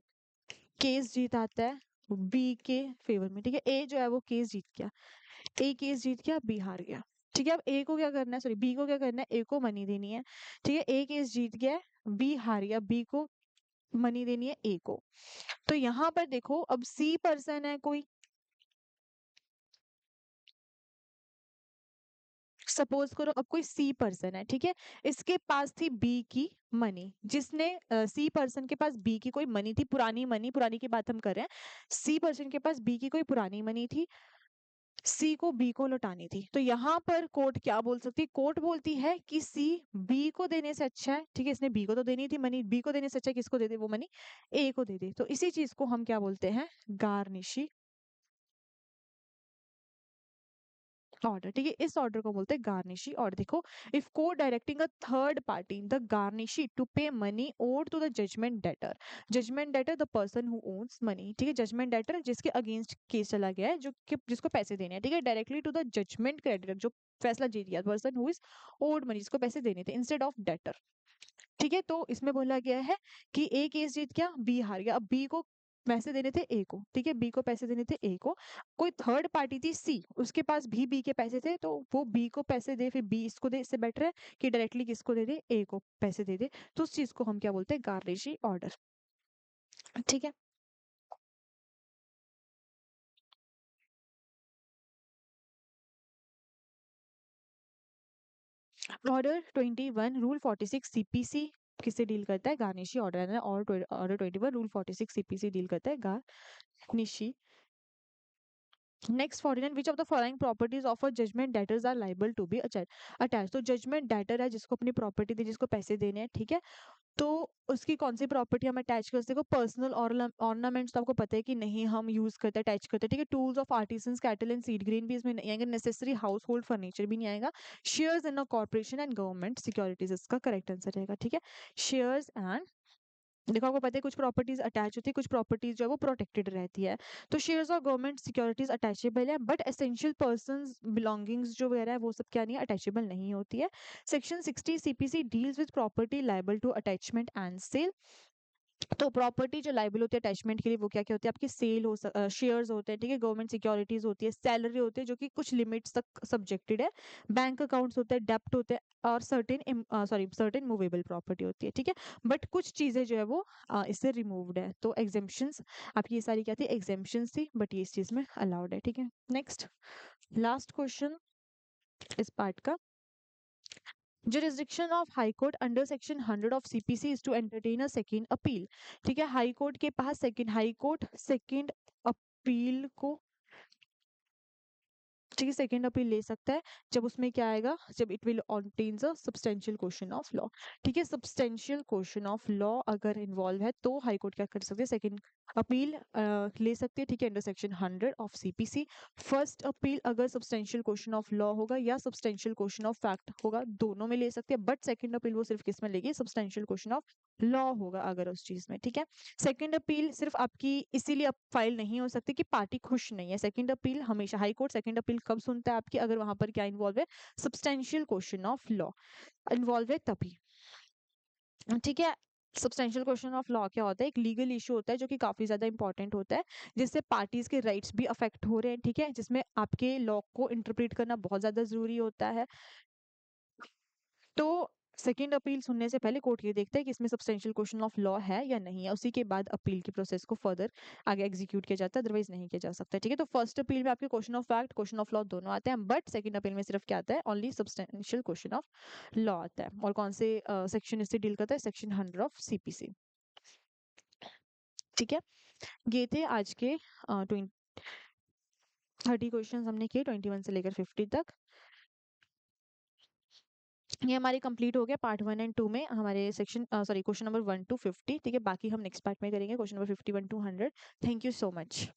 केस जीत आता है बी के फेवर में, ठीक है, ए जो है वो केस जीत गया, ए केस जीत गया, बी हार गया, ठीक है। अब ए को क्या करना है, सॉरी बी को क्या करना है, ए को मनी देनी है, ठीक है। ए केस जीत गया है, बी हार गया, बी को मनी देनी है ए को। तो यहाँ पर देखो अब सी पर्सन है कोई, सपोज करो अब कोई सी पर्सन है, ठीक है, इसके पास थी बी की मनी, जिसने सी पर्सन के पास बी की कोई मनी थी, पुरानी मनी, पुरानी की बात हम कर रहे हैं, सी पर्सन के पास बी की कोई पुरानी मनी थी, सी को बी को लौटानी थी। तो यहाँ पर कोर्ट क्या बोल सकती है, कोर्ट बोलती है कि सी बी को देने से अच्छा है, ठीक है, इसने बी को तो देनी थी मनी, बी को देने से अच्छा है किसको दे दे वो मनी, ए को दे दे। तो इसी चीज को हम क्या बोलते हैं, गार्निशी ऑर्डर, ठीक है, इस ऑर्डर को बोलते हैं गार्निशी ऑर्डर। देखो, if court directing a third party the garnishee to pay money owed to the judgment debtor, judgment debtor the person who owns money, ठीक है, जजमेंट डेटर जिसके अगेंस्ट केस चला गया है, जो कि जिसको पैसे देने हैं, ठीक है, directly to the judgment creditor जो फैसला जीत गया, person who is owed money, जिसको पैसे देने थे, इंस्टेड ऑफ डेटर, ठीक है। तो इसमें बोला गया है कि ए केस जीत गया, बी हार गया, अब बी को पैसे देने थे ए को, ठीक है, बी को पैसे देने थे ए को, कोई थर्ड पार्टी थी सी, उसके पास भी बी के पैसे थे, तो वो बी को पैसे दे फिर बी इसको दे, इससे बेटर है कि डायरेक्टली किसको दे दे, ए को पैसे दे दे। तो उस चीज को हम क्या बोलते हैं, गार्निशी ऑर्डर, ठीक है। ऑर्डर 21 रूल 46 सीपीसी किससे डील करता है, गार्निशी ऑर्डर है, और ऑर्डर 21 रूल 46 सीपीसी डील करता है garnishee. Next 49, which of the following properties of a judgment debtors are liable to be attach. तो जजमेंट डेटर है जिसको अपनी प्रॉपर्टी दी, जिसको पैसे देने हैं, ठीक है, तो उसकी कौन सी प्रॉपर्टी हम अटैच कर सकते हैं, पर्सनल ऑर्नामेंट्स तो आपको पता है कि नहीं हम यूज करते अटैच करते हैं, ठीक है। Tools of artisans cattle and seed grain भी इसमें नहीं आएंगे, नेसेसरी हाउस होल्ड फर्नीचर भी नहीं आएगा, shares in a corporation and government securities इसका करेक्ट आंसर रहेगा, ठीक है। शेयर्स एंड, देखो आपको पता है कुछ प्रॉपर्टीज अटैच होती है, कुछ प्रॉपर्टीज जो है वो प्रोटेक्टेड रहती है। तो शेयर्स और गवर्नमेंट सिक्योरिटीज अटैचेबल है, बट एसेंशियल पर्संस बिलोंगिंग्स जो वगैरह है वो सब क्या नहीं है, अटैचेबल नहीं होती है। Section 60 CPC deals with property liable to attachment and sale. तो प्रॉपर्टी जो लाइबल होती है अटैचमेंट के लिए वो क्या क्या होती है, आपकी सेल शेयर्स होते हैं, ठीक है, गवर्नमेंट सिक्योरिटीज होती है, सैलरी होती है जो कि कुछ लिमिट्स तक सब्जेक्टेड है, बैंक अकाउंट्स होते हैं, डेप्ट होते हैं, और सर्टेन मूवेबल प्रॉपर्टी होती है, ठीक है। बट कुछ चीजें जो है वो इससे रिमूव्ड है, तो एग्जेम्पशंस आपकी ये सारी क्या थी, एग्जेम्पशंस थी, बट ये इस चीज में अलाउड है, ठीक है। नेक्स्ट लास्ट क्वेश्चन इस पार्ट का, jurisdiction of high court under section 100 of cpc is to entertain a second appeal, ठीक है, हाई कोर्ट के पास second, high court second appeal को, ठीक है, सेकंड अपील ले सकता है जब उसमें क्या आएगा, जब it will obtains a substantial question of law. ठीक है, सब्सटेंशियल क्वेश्चन ऑफ लॉ अगर इन्वॉल्व है तो हाई कोर्ट क्या कर सकते हैं, सेकंड अपील ले सकती है। ठीक है, under section 100 of CPC. First appeal अगर सब्सटेंशियल क्वेश्चन ऑफ लॉ होगा या सब्सटेंशियल क्वेश्चन ऑफ फैक्ट होगा, दोनों में ले सकते हैं, बट सेकंड अपील वो सिर्फ किस में लेगी, सब्सटेंशियल क्वेश्चन ऑफ लॉ होगा अगर उस चीज में। ठीक है, सेकंड अपील सिर्फ आपकी इसीलिए अब फाइल नहीं हो सकती कि पार्टी खुश नहीं है। सेकंड अपील हमेशा हाई कोर्ट सेकंड अपील कब सुनता है आपकी, अगर वहां पर क्या इन्वॉल्व है, substantial question of law involve है तभी। ठीक है, सब्सटेंशियल क्वेश्चन ऑफ लॉ क्या होता है, एक लीगल इशू होता है जो कि काफी ज्यादा इंपॉर्टेंट होता है, जिससे पार्टीज के राइट्स भी अफेक्ट हो रहे हैं। ठीक है, जिसमें आपके लॉ को इंटरप्रेट करना बहुत ज्यादा जरूरी होता है। तो सेकंड अपील सुनने से पहले कोर्ट ये देखता है कि इसमें सब्सटेंशियल क्वेश्चन ऑफ लॉ है या नहीं है, उसी के बाद अपील की प्रोसेस को फर्दर आगे एग्जीक्यूट किया जाता है, अदरवाइज नहीं किया जा सकता। ठीक है, तो फर्स्ट अपील में आपके question of fact question of law दोनों आते हैं, बट सेकंड अपील में सिर्फ क्या आता है, only substantial question of law आता है। और कौन से सेक्शन इससे डील करता है, सेक्शन 100 ऑफ सीपीसी। ठीक है, ये थे आज के 30 क्वेश्चन हमने किए 21 से लेकर 50 तक। ये हमारे कंप्लीट हो गया पार्ट 1 एंड 2 में हमारे section sorry question number 1 to 50। ठीक है, बाकी हम नेक्स्ट पार्ट में करेंगे question number 51 to 100। Thank you so much.